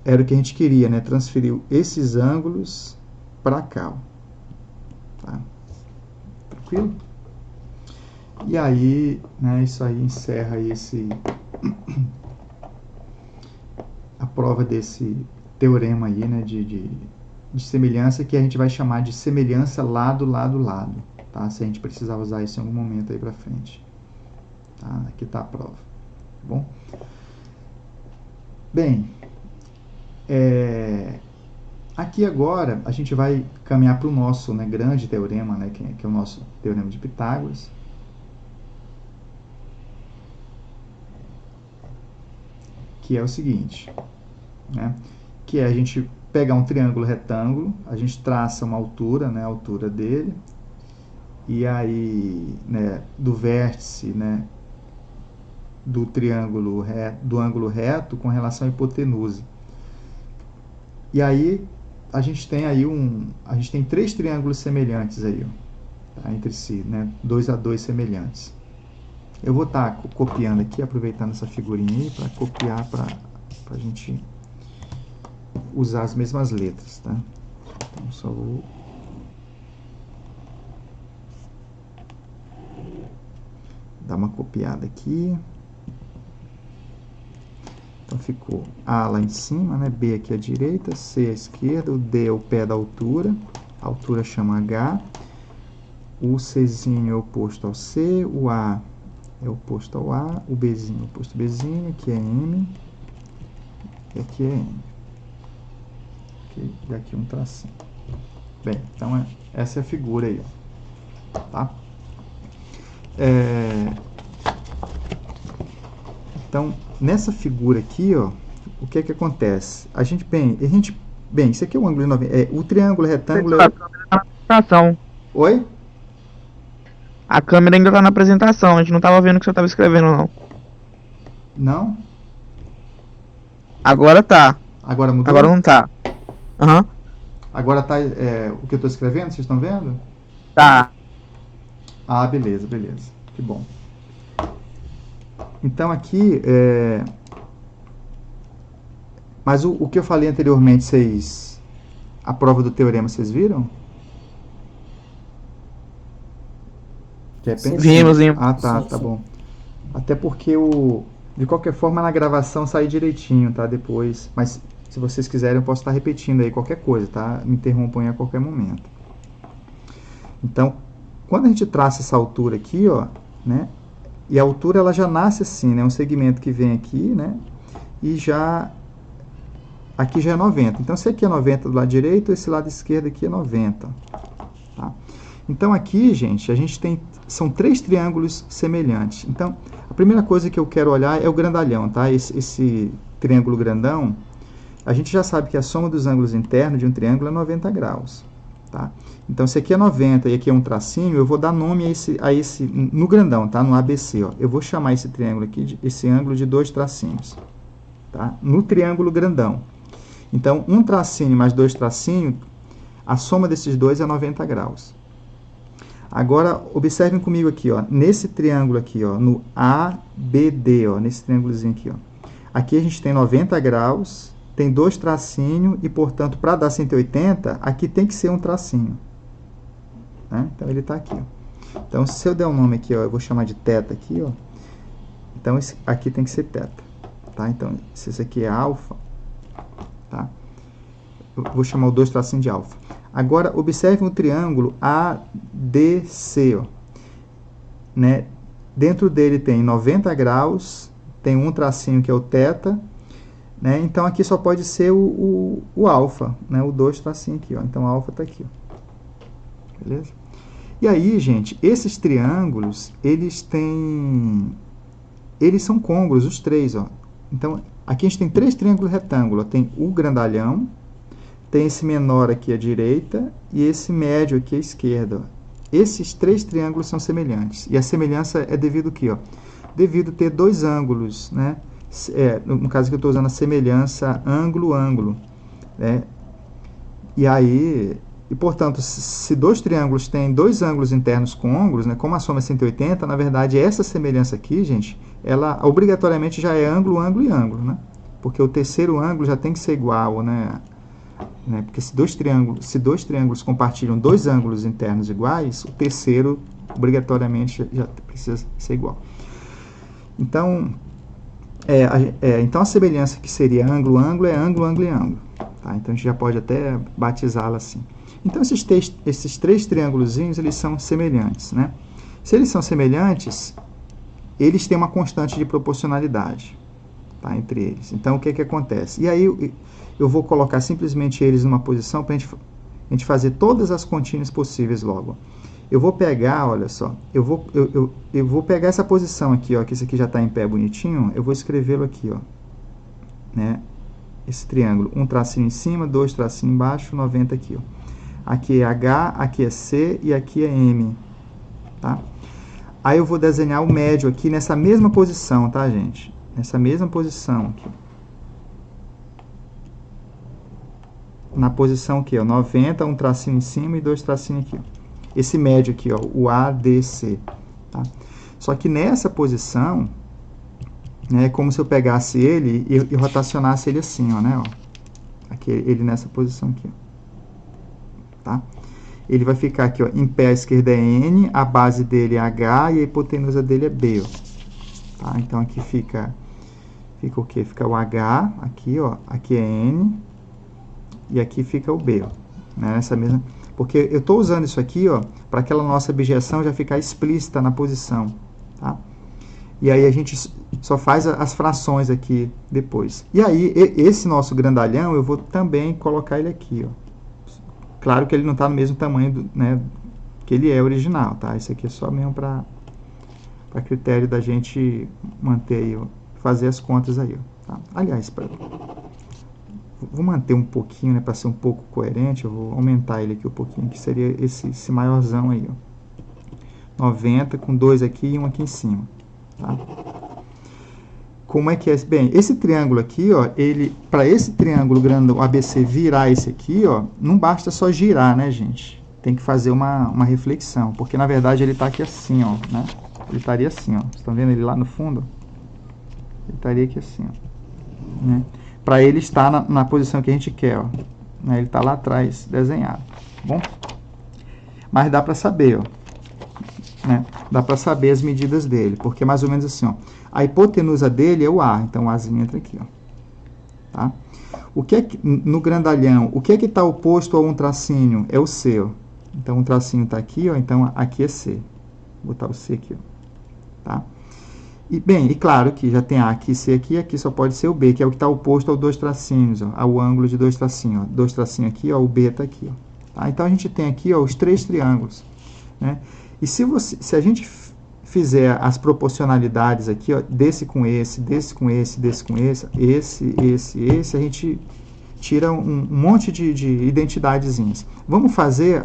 era o que a gente queria, né? Transferiu esses ângulos para cá. Ó. Tá? Tranquilo? E aí, né, isso aí encerra aí a prova desse teorema aí, né, de semelhança, que a gente vai chamar de semelhança lado, lado, lado. Tá? Se a gente precisar usar isso em algum momento aí para frente. Tá? Aqui está a prova. Tá bom? Bem, aqui agora a gente vai caminhar para o nosso, né, grande teorema, né, que é o nosso teorema de Pitágoras. Que é o seguinte, né, que é a gente pegar um triângulo retângulo, a gente traça uma altura, né, a altura dele, e aí, né, do vértice, né, do triângulo do ângulo reto com relação à hipotenusa. E aí a gente tem aí a gente tem três triângulos semelhantes aí, ó, tá, entre si, né, 2 a 2 semelhantes. Eu vou estar copiando aqui, aproveitando essa figurinha aí para copiar para a gente usar as mesmas letras, tá? Então só vou dar uma copiada aqui. Então ficou A lá em cima, né? B aqui à direita, C à esquerda, o D é o pé da altura, a altura chama H, o Czinho é oposto ao C, o A é oposto ao A, o Bzinho é oposto ao Bzinho, aqui é M, e aqui é M. Okay? E aqui um tracinho. Bem, então essa é a figura aí, ó. Tá? Então, nessa figura aqui, ó, o que é que acontece? Bem, isso aqui é um ângulo de 90. O triângulo retângulo A câmera tá na apresentação. Oi? A câmera ainda tá na apresentação, a gente não tava vendo o que você tava escrevendo, não. Não? Agora tá. Agora mudou? Agora não tá. Aham. Agora tá o que eu tô escrevendo, vocês estão vendo? Tá. Ah, beleza, beleza. Que bom. Então aqui, mas o que eu falei anteriormente, a prova do teorema, vocês viram? Vimos. Ah, tá, tá bom. Até porque de qualquer forma na gravação sai direitinho, tá? Depois, mas se vocês quiserem eu posso estar repetindo aí qualquer coisa, tá? Me interrompam a qualquer momento. Então, quando a gente traça essa altura aqui, ó, né? E a altura ela já nasce assim, né? Um segmento que vem aqui, né? E aqui já é 90. Então, se aqui é 90 do lado direito, esse lado esquerdo aqui é 90. Tá? Então, aqui, gente, são três triângulos semelhantes. Então, a primeira coisa que eu quero olhar é o grandalhão, tá? Esse triângulo grandão, a gente já sabe que a soma dos ângulos internos de um triângulo é 90 graus. Tá? Então, se aqui é 90 e aqui é um tracinho, eu vou dar nome a esse no grandão, tá? No ABC, ó. Eu vou chamar esse triângulo aqui, esse ângulo de 2 tracinhos, tá? No triângulo grandão. Então, um tracinho mais 2 tracinhos, a soma desses dois é 90 graus. Agora, observem comigo aqui, ó, nesse triângulo aqui, ó, no ABD, ó, nesse triângulozinho aqui, ó. Aqui a gente tem 90 graus, tem 2 tracinhos e, portanto, para dar 180, aqui tem que ser um tracinho. Né? Então, ele está aqui. Ó. Então, se eu der um nome aqui, ó, eu vou chamar de θ aqui, ó. Então, esse aqui tem que ser θ. Tá? Então, se esse aqui é alfa, tá? Eu vou chamar o 2 tracinhos de alfa. Agora, observe o triângulo ADC. Ó. Né? Dentro dele tem 90 graus, tem um tracinho que é o θ, né? Então, aqui só pode ser o alfa, né? O 2 tracinho aqui. Ó. Então, a alfa está aqui. Ó. Beleza? E aí, gente, esses triângulos, eles são côngruos, os três. Ó. Então, aqui a gente tem três triângulos retângulos. Tem o grandalhão, tem esse menor aqui à direita e esse médio aqui à esquerda. Ó. Esses três triângulos são semelhantes. E a semelhança é devido ao quê? Ó? Devido ter dois ângulos, né? No caso que eu estou usando a semelhança ângulo-ângulo. Né? E, portanto, se dois triângulos têm dois ângulos internos côngruos, né, como a soma é 180, na verdade, essa semelhança aqui, gente, ela obrigatoriamente já é ângulo, ângulo e ângulo, né? Porque o terceiro ângulo já tem que ser igual, né? Porque se dois triângulos compartilham dois ângulos internos iguais, o terceiro obrigatoriamente já precisa ser igual. Então, então a semelhança que seria ângulo, ângulo é ângulo, ângulo e ângulo. Tá? Então a gente já pode até batizá-la assim. Então esses três triângulozinhos, eles são semelhantes, né? Se eles são semelhantes, eles têm uma constante de proporcionalidade, tá, entre eles. Então o que que acontece? E aí eu vou colocar simplesmente eles numa posição para a gente fazer todas as continhas possíveis logo. Eu vou pegar, olha só, eu vou pegar essa posição aqui, ó, que esse aqui já está em pé bonitinho, eu vou escrevê-lo aqui, ó, né? Esse triângulo, um tracinho em cima, dois tracinhos embaixo, 90 aqui, ó. Aqui é H, aqui é C e aqui é M. tá? Aí eu vou desenhar o médio aqui nessa mesma posição, tá, gente? Nessa mesma posição aqui. Na posição aqui, ó, 90, um tracinho em cima e 2 tracinhos aqui. Esse médio aqui, ó, o ADC, tá? Só que nessa posição, né, é como se eu pegasse ele e rotacionasse ele assim, ó, né, ó. Aqui, ele nessa posição aqui, ó, tá? Ele vai ficar aqui, ó, em pé à esquerda é N, a base dele é H e a hipotenusa dele é B, ó, tá? Então aqui fica o quê? Fica o H, aqui, ó, aqui é N, e aqui fica o B, ó, né, nessa mesma... Porque eu estou usando isso aqui, ó, para aquela nossa objeção já ficar explícita na posição, tá? E aí a gente só faz as frações aqui depois. E aí, esse nosso grandalhão, eu vou também colocar ele aqui, ó. Claro que ele não está no mesmo tamanho, né, que ele é original, tá? Isso aqui é só mesmo para critério da gente manter aí, ó, fazer as contas aí, ó, tá? Aliás, vou manter um pouquinho, né, para ser um pouco coerente, eu vou aumentar ele aqui um pouquinho, que seria esse maiorzão aí, ó. 90 com 2 aqui e 1 aqui em cima, tá? Como é que é? Bem, esse triângulo aqui, ó, ele, para esse triângulo grandão ABC virar esse aqui, ó, não basta só girar, né, gente? Tem que fazer uma reflexão, porque na verdade ele está aqui assim, ó, né? Ele estaria assim, ó. Vocês estão vendo ele lá no fundo? Ele estaria aqui assim, ó, né? Para ele estar na posição que a gente quer, ó, né? Ele está lá atrás desenhado, tá bom? Mas dá para saber, ó, né? Dá para saber as medidas dele, porque é mais ou menos assim, ó. A hipotenusa dele é o A, então o Azinho entra aqui, ó, tá? O que é que, no grandalhão, o que é que está oposto a um tracinho? É o C, ó. Então um tracinho está aqui, ó, então aqui é C. Vou botar o C aqui, ó, tá? E, bem, e claro que já tem A aqui, C aqui só pode ser o B, que é o que está oposto ao 2 tracinhos, ó, ao ângulo de 2 tracinhos, ó. 2 tracinhos aqui, ó, o B está aqui, ó, tá? Então a gente tem aqui, ó, os 3 triângulos, né? E se a gente fizer as proporcionalidades aqui, ó, desse com esse, desse com esse, desse com esse, esse, a gente tira um monte de identidadezinhas. Vamos fazer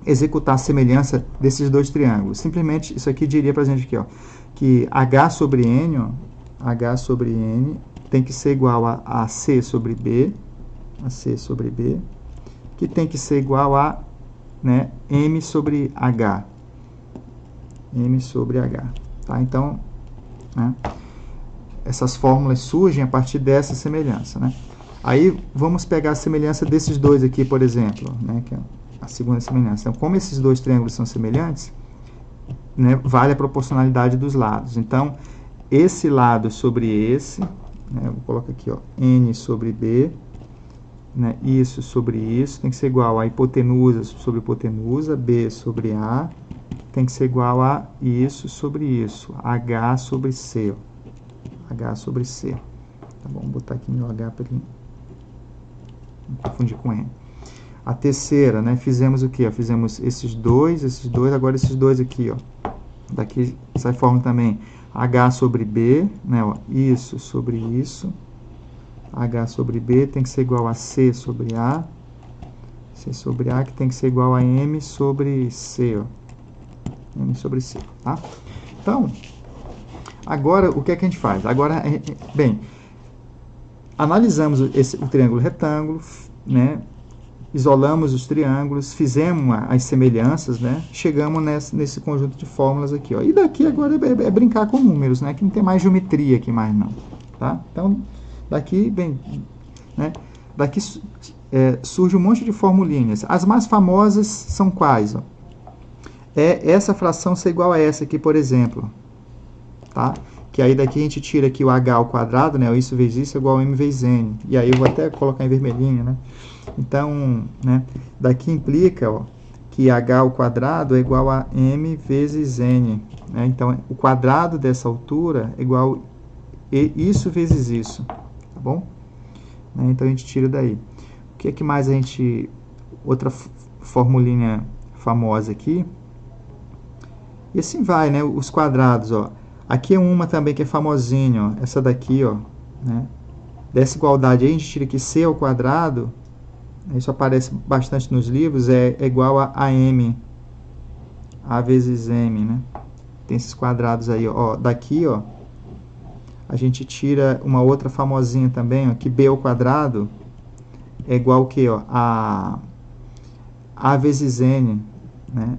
executar a semelhança desses 2 triângulos. Simplesmente, isso aqui diria pra gente aqui, ó, que H sobre N, ó, H sobre N tem que ser igual a C sobre B, que tem que ser igual a, né, M sobre H. M sobre H, tá? Então, né, essas fórmulas surgem a partir dessa semelhança, né? Aí, vamos pegar a semelhança desses dois aqui, por exemplo, né, que é a segunda semelhança. Então, como esses 2 triângulos são semelhantes, né, vale a proporcionalidade dos lados. Então, esse lado sobre esse, né, eu vou colocar aqui, ó, N sobre B, né, isso sobre isso, tem que ser igual a hipotenusa sobre hipotenusa, B sobre A, tem que ser igual a isso sobre isso, H sobre C, ó. H sobre C. Tá bom, vou botar aqui meu H para ele não confundir com N. A terceira, né, fizemos o que? Fizemos esses dois, agora esses dois aqui, ó. Daqui sai forma também H sobre B, né, ó, isso sobre isso, H sobre B tem que ser igual a C sobre A, C sobre A que tem que ser igual a M sobre C, ó. M sobre C, tá? Então, agora, o que é que a gente faz? Agora, bem, analisamos o triângulo retângulo, né? Isolamos os triângulos, fizemos as semelhanças, né? Chegamos nesse conjunto de fórmulas aqui, ó. E daqui agora é brincar com números, né? Que não tem mais geometria aqui mais não, tá? Então, daqui, bem, né? Daqui surge um monte de formulinhas. As mais famosas são quais, ó? É essa fração ser igual a essa aqui, por exemplo, tá? Que aí daqui a gente tira aqui o H ao quadrado, né? Isso vezes isso é igual a M vezes N. E aí eu vou até colocar em vermelhinho, né? Então, né? Daqui implica, ó, que H ao quadrado é igual a M vezes N, né? Então, o quadrado dessa altura é igual a isso vezes isso, tá bom? Né? Então, a gente tira daí. O que é que mais a gente... Outra formulinha famosa aqui. E assim vai, né? Os quadrados, ó. Aqui é uma também que é famosinha, ó. Essa daqui, ó, né? Dessa igualdade aí, a gente tira aqui C ao quadrado, isso aparece bastante nos livros, é igual a AM. A vezes M, né? Tem esses quadrados aí, ó. Daqui, ó, a gente tira uma outra famosinha também, ó, que B ao quadrado é igual ao que, ó? A vezes N, né?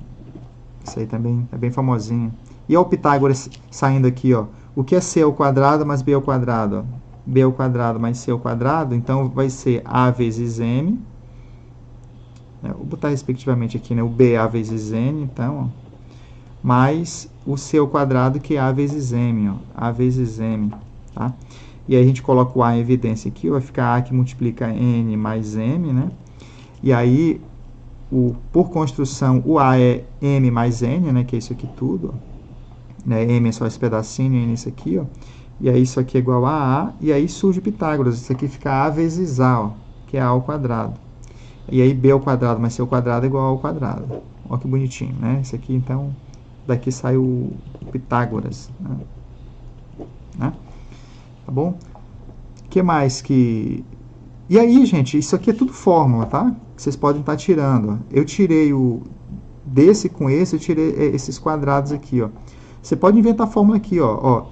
Isso aí também é bem famosinho. E ó, o Pitágoras saindo aqui, ó. O que é C ao quadrado mais B ao quadrado? Ó? B ao quadrado mais C ao quadrado, então vai ser A vezes M. Vou botar respectivamente aqui, né? O BA vezes N, então, ó, mais o C ao quadrado, que é A vezes M, ó. A vezes M, tá? E aí a gente coloca o A em evidência aqui, vai ficar A que multiplica N mais M, né? E aí, por construção, o A é M mais N, né? Que é isso aqui tudo, ó. Né? M é só esse pedacinho, N é isso aqui, ó. E aí isso aqui é igual a A, e aí surge Pitágoras. Isso aqui fica A vezes A, ó, que é A ao quadrado. E aí B ao quadrado mais C ao quadrado é igual a A ao quadrado. Olha que bonitinho, né? Isso aqui, então, daqui sai o Pitágoras, né? Tá bom? O que mais que... E aí, gente, isso aqui é tudo fórmula, tá? Que vocês podem estar tirando, ó. Eu tirei desse com esse, eu tirei esses quadrados aqui, ó. Você pode inventar a fórmula aqui, ó.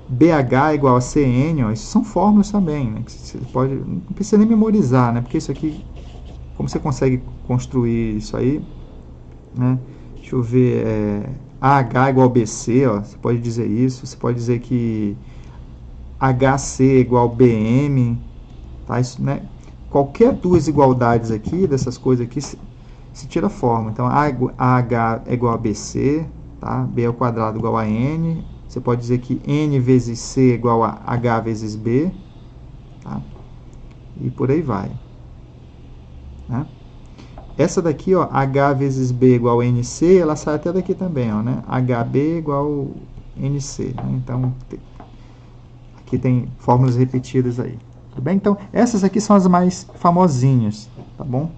BH igual a CN, ó. Isso são fórmulas também, né? Que você pode... Não precisa nem memorizar, né? Porque isso aqui... Como você consegue construir isso aí, né? Deixa eu ver, AH igual a BC, ó, você pode dizer isso. Você pode dizer que HC igual a BM, tá? Isso, né? Qualquer duas igualdades aqui, dessas coisas aqui, se tira a forma. Então, AH é igual a BC, tá? B ao quadrado igual a N. Você pode dizer que N vezes C é igual a H vezes B, tá? E por aí vai. Né? Essa daqui, ó, H vezes B igual a NC, ela sai até daqui também, ó, né? HB igual a NC, né? Então, aqui tem fórmulas repetidas aí, tudo bem? Então, essas aqui são as mais famosinhas, tá bom?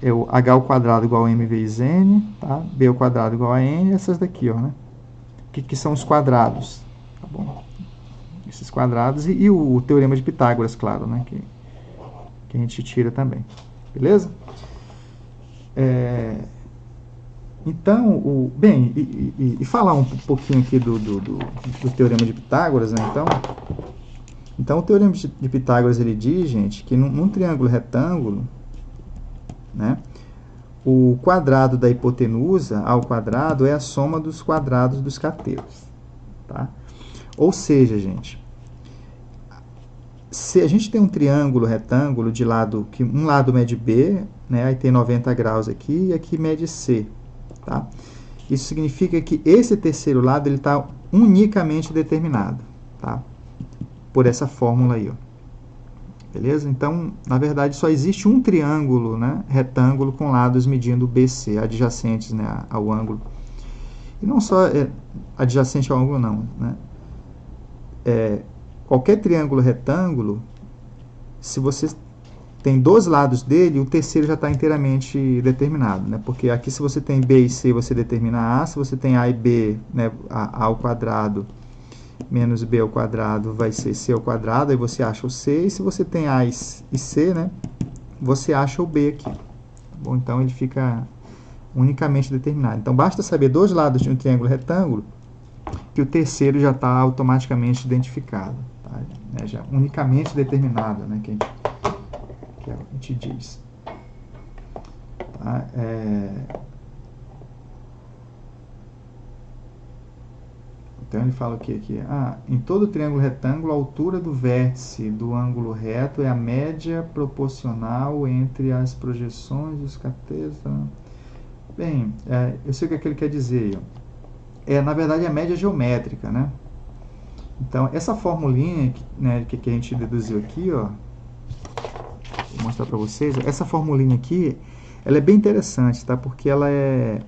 O H ao quadrado igual a M vezes N, tá? B ao quadrado igual a N, essas daqui, ó, né? Que são os quadrados, tá bom? Esses quadrados e o teorema de Pitágoras, claro, né? Que a gente tira também, beleza? Então, bem, e falar um pouquinho aqui do teorema de Pitágoras, né? Então o teorema de Pitágoras, ele diz, gente, que num triângulo retângulo, né, o quadrado da hipotenusa ao quadrado é a soma dos quadrados dos catetos, tá? Ou seja, gente, se a gente tem um triângulo retângulo de lado, que um lado mede B, né, aí tem 90 graus aqui, e aqui mede C, tá? Isso significa que esse terceiro lado ele está unicamente determinado, tá? Por essa fórmula aí, ó. Beleza? Então, na verdade, só existe um triângulo, né, retângulo com lados medindo BC, adjacentes, né, ao ângulo. E não só adjacente ao ângulo, não, né? Qualquer triângulo retângulo, se você tem dois lados dele, o terceiro já está inteiramente determinado, né? Porque aqui, se você tem B e C, você determina A. Se você tem A e B, né, A ao quadrado menos B ao quadrado vai ser C ao quadrado, aí você acha o C. E se você tem A e C, né, você acha o B aqui. Tá bom? Então, ele fica unicamente determinado. Então, basta saber dois lados de um triângulo retângulo que o terceiro já está automaticamente identificado, tá? Já unicamente determinado, né, que a gente diz. Tá? Então ele fala o que aqui? Em todo triângulo retângulo, a altura do vértice do ângulo reto é a média proporcional entre as projeções dos catetos. Bem, eu sei o que ele quer dizer. Na verdade, é a média geométrica, né? Então, essa formulinha, né, que a gente deduziu aqui, ó, vou mostrar para vocês. Essa formulinha aqui, ela é bem interessante, tá? Porque ela é...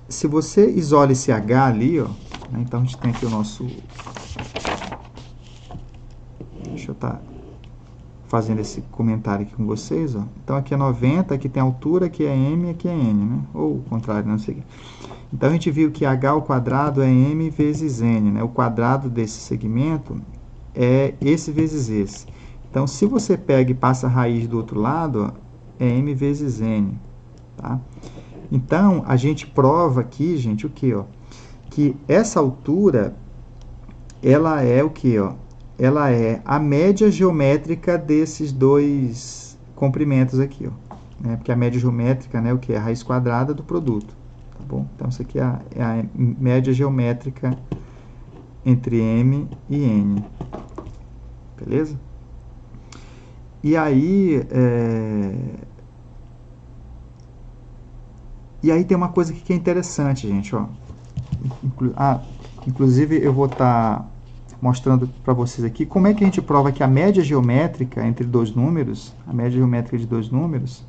Se você isola esse H ali, ó, né, então a gente tem aqui o nosso... Deixa eu estar fazendo esse comentário aqui com vocês, ó. Então, aqui é 90, aqui tem altura, aqui é M, aqui é N, né? Ou o contrário, não sei. Então, a gente viu que H ao quadrado é M vezes N, né? O quadrado desse segmento é esse vezes esse. Então, se você pega e passa a raiz do outro lado, ó, é M vezes N, tá? Então, a gente prova aqui, gente, o que, ó? Que essa altura, ela é o que, ó? Ela é a média geométrica desses dois comprimentos aqui, ó. Né? Porque a média geométrica, né, o que? É a raiz quadrada do produto, tá bom? Então, isso aqui é a média geométrica entre M e N, beleza? E aí, tem uma coisa aqui que é interessante, gente, ó. Inclusive, eu vou estar mostrando para vocês aqui como é que a gente prova que a média geométrica entre dois números, a média geométrica de dois números,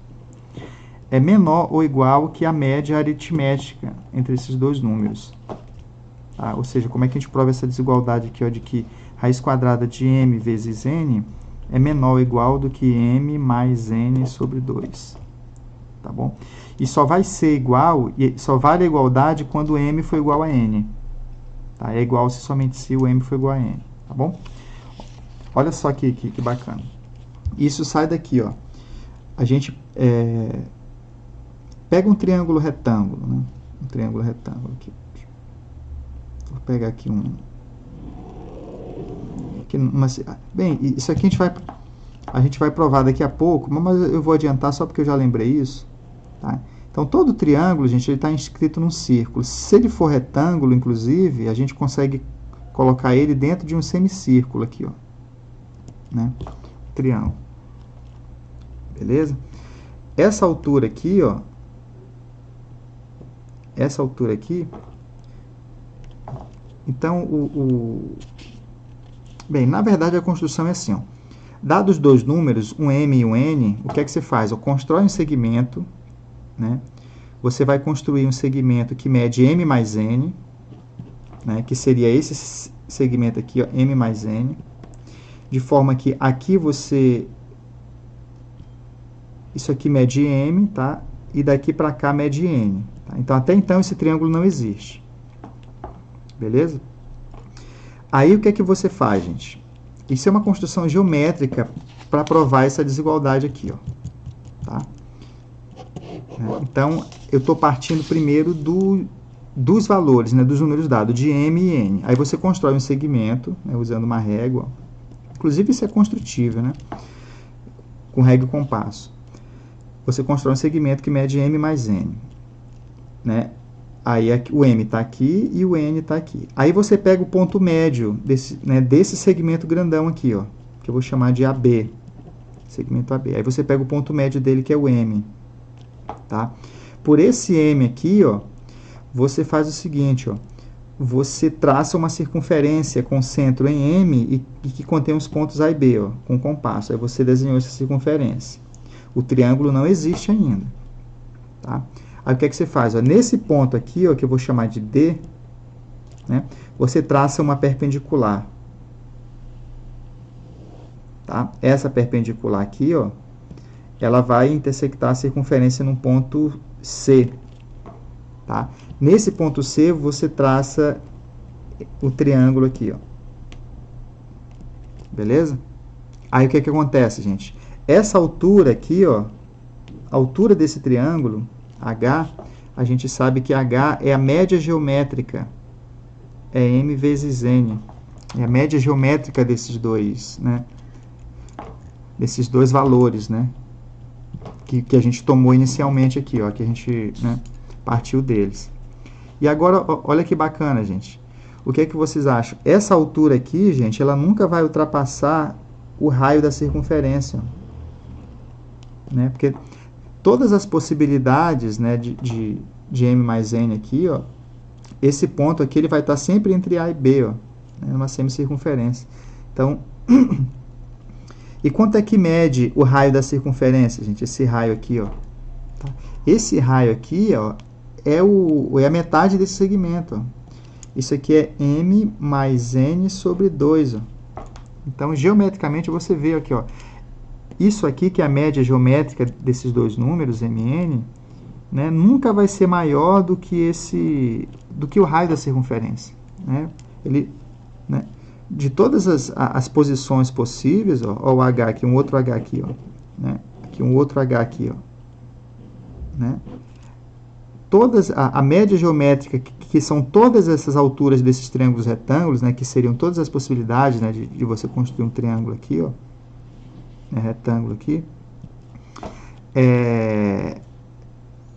é menor ou igual que a média aritmética entre esses dois números. Tá? Ou seja, como é que a gente prova essa desigualdade aqui, ó, de que raiz quadrada de m vezes n é menor ou igual do que m mais n sobre 2. Tá bom? E só vai ser igual, só vale a igualdade quando m for igual a n. Tá? É igual somente se o m for igual a n. Tá bom? Olha só que bacana. Isso sai daqui, ó. A gente pega um triângulo retângulo, né? Um triângulo retângulo aqui. Vou pegar aqui bem, isso aqui a gente vai provar daqui a pouco, mas eu vou adiantar só porque eu já lembrei isso. Tá? Então, todo triângulo, gente, ele está inscrito num círculo. Se ele for retângulo, inclusive, a gente consegue colocar ele dentro de um semicírculo aqui, ó. Né? Triângulo. Beleza? Essa altura aqui, ó. Essa altura aqui. Então, bem, na verdade, a construção é assim, ó. Dados dois números, um m e um n, o que é que você faz? Constrói um segmento, né? Você vai construir um segmento que mede m mais n, né? Que seria esse segmento aqui, ó, m mais n, de forma que aqui isso aqui mede m, tá? E daqui para cá mede n. Tá? Então, até então, esse triângulo não existe. Beleza? Aí, o que é que você faz, gente? Isso é uma construção geométrica para provar essa desigualdade aqui, ó. Tá? Então, eu estou partindo primeiro dos valores, né, dos números dados, de m e n. Aí você constrói um segmento, né, usando uma régua. Inclusive, isso é construtível, né? Com régua e compasso. Você constrói um segmento que mede m mais n. Né? Aí o m está aqui e o n está aqui. Aí você pega o ponto médio desse segmento grandão aqui, ó, que eu vou chamar de AB. Segmento AB. Aí você pega o ponto médio dele, que é o m. Tá? Por esse m aqui, ó, você faz o seguinte, ó, você traça uma circunferência com centro em m e que contém os pontos A e B, ó, com compasso. Aí você desenhou essa circunferência. O triângulo não existe ainda. Tá? Aí o que é que você faz? Ó, nesse ponto aqui, ó, que eu vou chamar de D, né, você traça uma perpendicular. Tá? Essa perpendicular aqui, ó, ela vai intersectar a circunferência num ponto C. Tá? Nesse ponto C, você traça o triângulo aqui, ó. Beleza? Aí o que é que acontece, gente? Essa altura aqui, ó, a altura desse triângulo, H, a gente sabe que H é a média geométrica, é M vezes N. É a média geométrica desses dois, né? Desses dois valores, né? Que a gente tomou inicialmente aqui, ó, que a gente, né, partiu deles. E agora, olha que bacana, gente. O que é que vocês acham? Essa altura aqui, gente, ela nunca vai ultrapassar o raio da circunferência. Né? Porque todas as possibilidades, né, de m mais n aqui, ó, esse ponto aqui ele vai estar sempre entre A e B, ó, né, numa semicircunferência. Então, e quanto é que mede o raio da circunferência, gente? Esse raio aqui, ó. Tá? Esse raio aqui, ó, é a metade desse segmento. Ó. Isso aqui é m mais n sobre 2. Ó. Então, geometricamente, você vê aqui, ó, isso aqui, que é a média geométrica desses dois números, m e n, né, nunca vai ser maior do que o raio da circunferência. Né? Né, de todas as posições possíveis, ó o H aqui, um outro H aqui, ó, né? Aqui um outro H aqui, ó, né? A média geométrica, que são todas essas alturas desses triângulos retângulos, né, que seriam todas as possibilidades, né, de você construir um triângulo aqui, ó, né, retângulo aqui,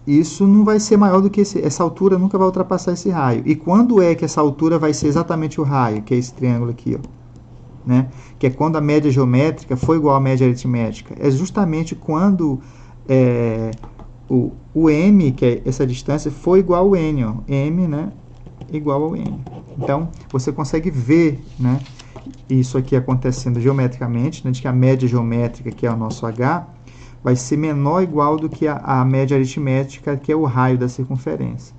isso não vai ser maior do que essa altura, nunca vai ultrapassar esse raio. E quando é que essa altura vai ser exatamente o raio, que é esse triângulo aqui, ó, né? Que é quando a média geométrica for igual à média aritmética. É justamente quando o m, que é essa distância, for igual ao n, ó, m, né, igual ao n. Então, você consegue ver, né, isso aqui acontecendo geometricamente, né, de que a média geométrica, que é o nosso h, vai ser menor ou igual do que a média aritmética, que é o raio da circunferência.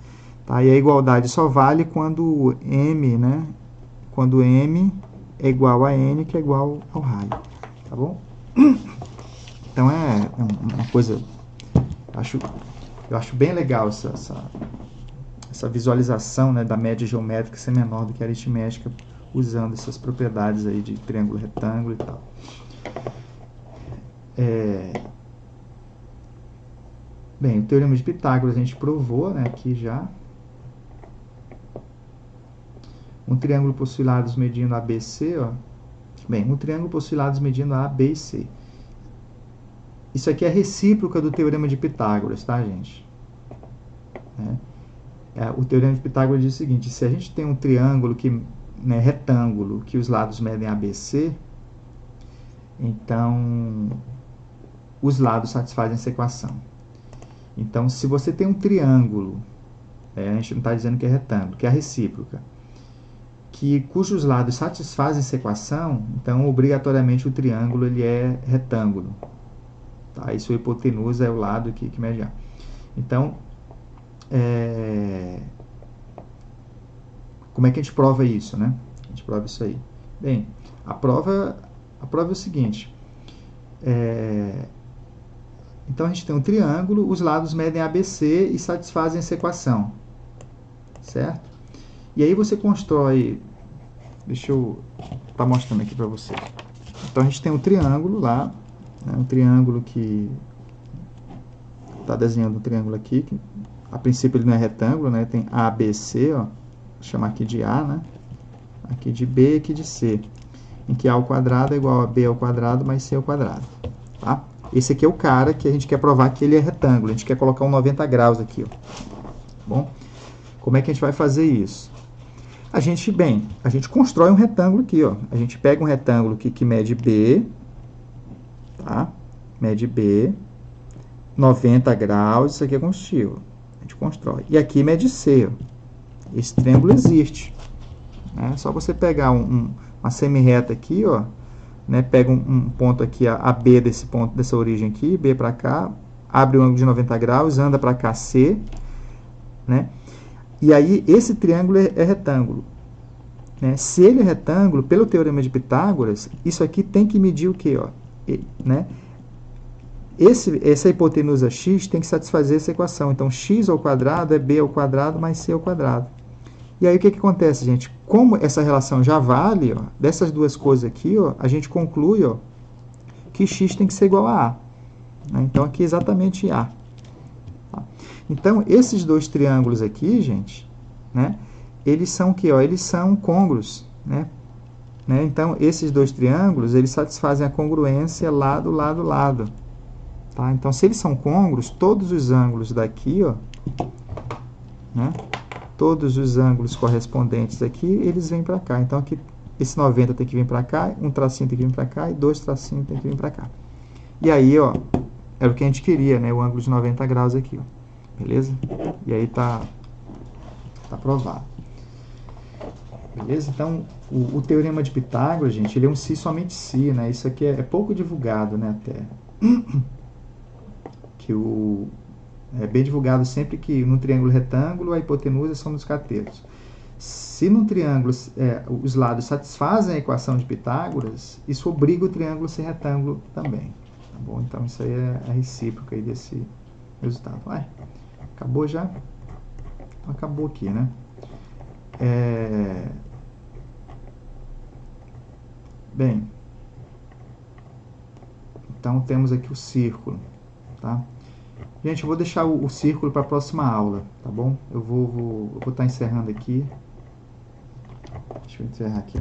Tá? E a igualdade só vale quando m, né, quando m é igual a n, que é igual ao raio. Tá bom? Então, é uma coisa... Eu acho bem legal essa visualização, né, da média geométrica ser menor do que a aritmética, usando essas propriedades aí de triângulo retângulo e tal. Bem, o teorema de Pitágoras a gente provou, né, aqui já. Um triângulo possui lados medindo ABC, ó. Bem, um triângulo possui lados medindo A, B e C. Isso aqui é recíproca do teorema de Pitágoras, tá, gente? O teorema de Pitágoras diz o seguinte: se a gente tem um triângulo que, né, retângulo, que os lados medem ABC, então os lados satisfazem essa equação. Então, se você tem um triângulo, a gente não está dizendo que é retângulo, que é a recíproca, cujos lados satisfazem essa equação, então, obrigatoriamente, o triângulo ele é retângulo. Tá? E sua hipotenusa é o lado que mede A. Então, como é que a gente prova isso, né? A gente prova isso aí. Bem, a prova é o seguinte. Então, a gente tem um triângulo, os lados medem ABC e satisfazem essa equação. Certo? E aí você constrói... Deixa eu estar mostrando aqui para vocês. Então, a gente tem um triângulo lá, né, um triângulo que... Está desenhando um triângulo aqui, que a princípio ele não é retângulo, né? Tem ABC, ó. Vou chamar aqui de A, né? Aqui de B e aqui de C. Em que A ao quadrado é igual a B ao quadrado mais C ao quadrado. Tá? Esse aqui é o cara que a gente quer provar que ele é retângulo. A gente quer colocar um 90 graus aqui, ó. Bom, como é que a gente vai fazer isso? A gente constrói um retângulo aqui, ó. A gente pega um retângulo que mede B, tá? Mede B, 90 graus, isso aqui é contínuo. A gente constrói. E aqui mede C, ó. Esse triângulo existe. É só você pegar uma semirreta aqui, ó, né? Pega um ponto aqui, a B desse ponto, dessa origem aqui, B para cá, abre o ângulo de 90 graus, anda para cá, C, né? E aí, esse triângulo é retângulo. Né? Se ele é retângulo, pelo teorema de Pitágoras, isso aqui tem que medir o quê? Ó? Né? Essa hipotenusa x tem que satisfazer essa equação. Então, x ao quadrado é b ao quadrado mais c ao quadrado. E aí, o que acontece, gente? Como essa relação já vale, ó, dessas duas coisas aqui, ó, a gente conclui, ó, que x tem que ser igual a A. Né? Então, aqui é exatamente A. Tá? Então, esses dois triângulos aqui, gente, né, eles são o quê? Ó? Eles são côngruos. Né? Então, esses dois triângulos, eles satisfazem a congruência lado, lado, lado. Tá? Então, se eles são côngruos, todos os ângulos daqui, ó, né, todos os ângulos correspondentes aqui, eles vêm para cá. Então, aqui, esse 90 tem que vir para cá, um tracinho tem que vir para cá e dois tracinhos tem que vir para cá. E aí, ó, era o que a gente queria, né? O ângulo de 90 graus aqui, ó. Beleza? E aí tá provado. Beleza? Então, o teorema de Pitágoras, gente, ele é um si somente si, né? Isso aqui é pouco divulgado, né, até. É bem divulgado sempre que no triângulo retângulo a hipotenusa são dos catetos. Se no triângulo os lados satisfazem a equação de Pitágoras, isso obriga o triângulo a ser retângulo também. Tá bom? Então, isso aí é a recíproca aí desse resultado. Ué, acabou já? Então, acabou aqui, né? Bem, então temos aqui o círculo, tá? Gente, eu vou deixar o círculo para a próxima aula, tá bom? Eu vou estar encerrando aqui. Deixa eu encerrar aqui.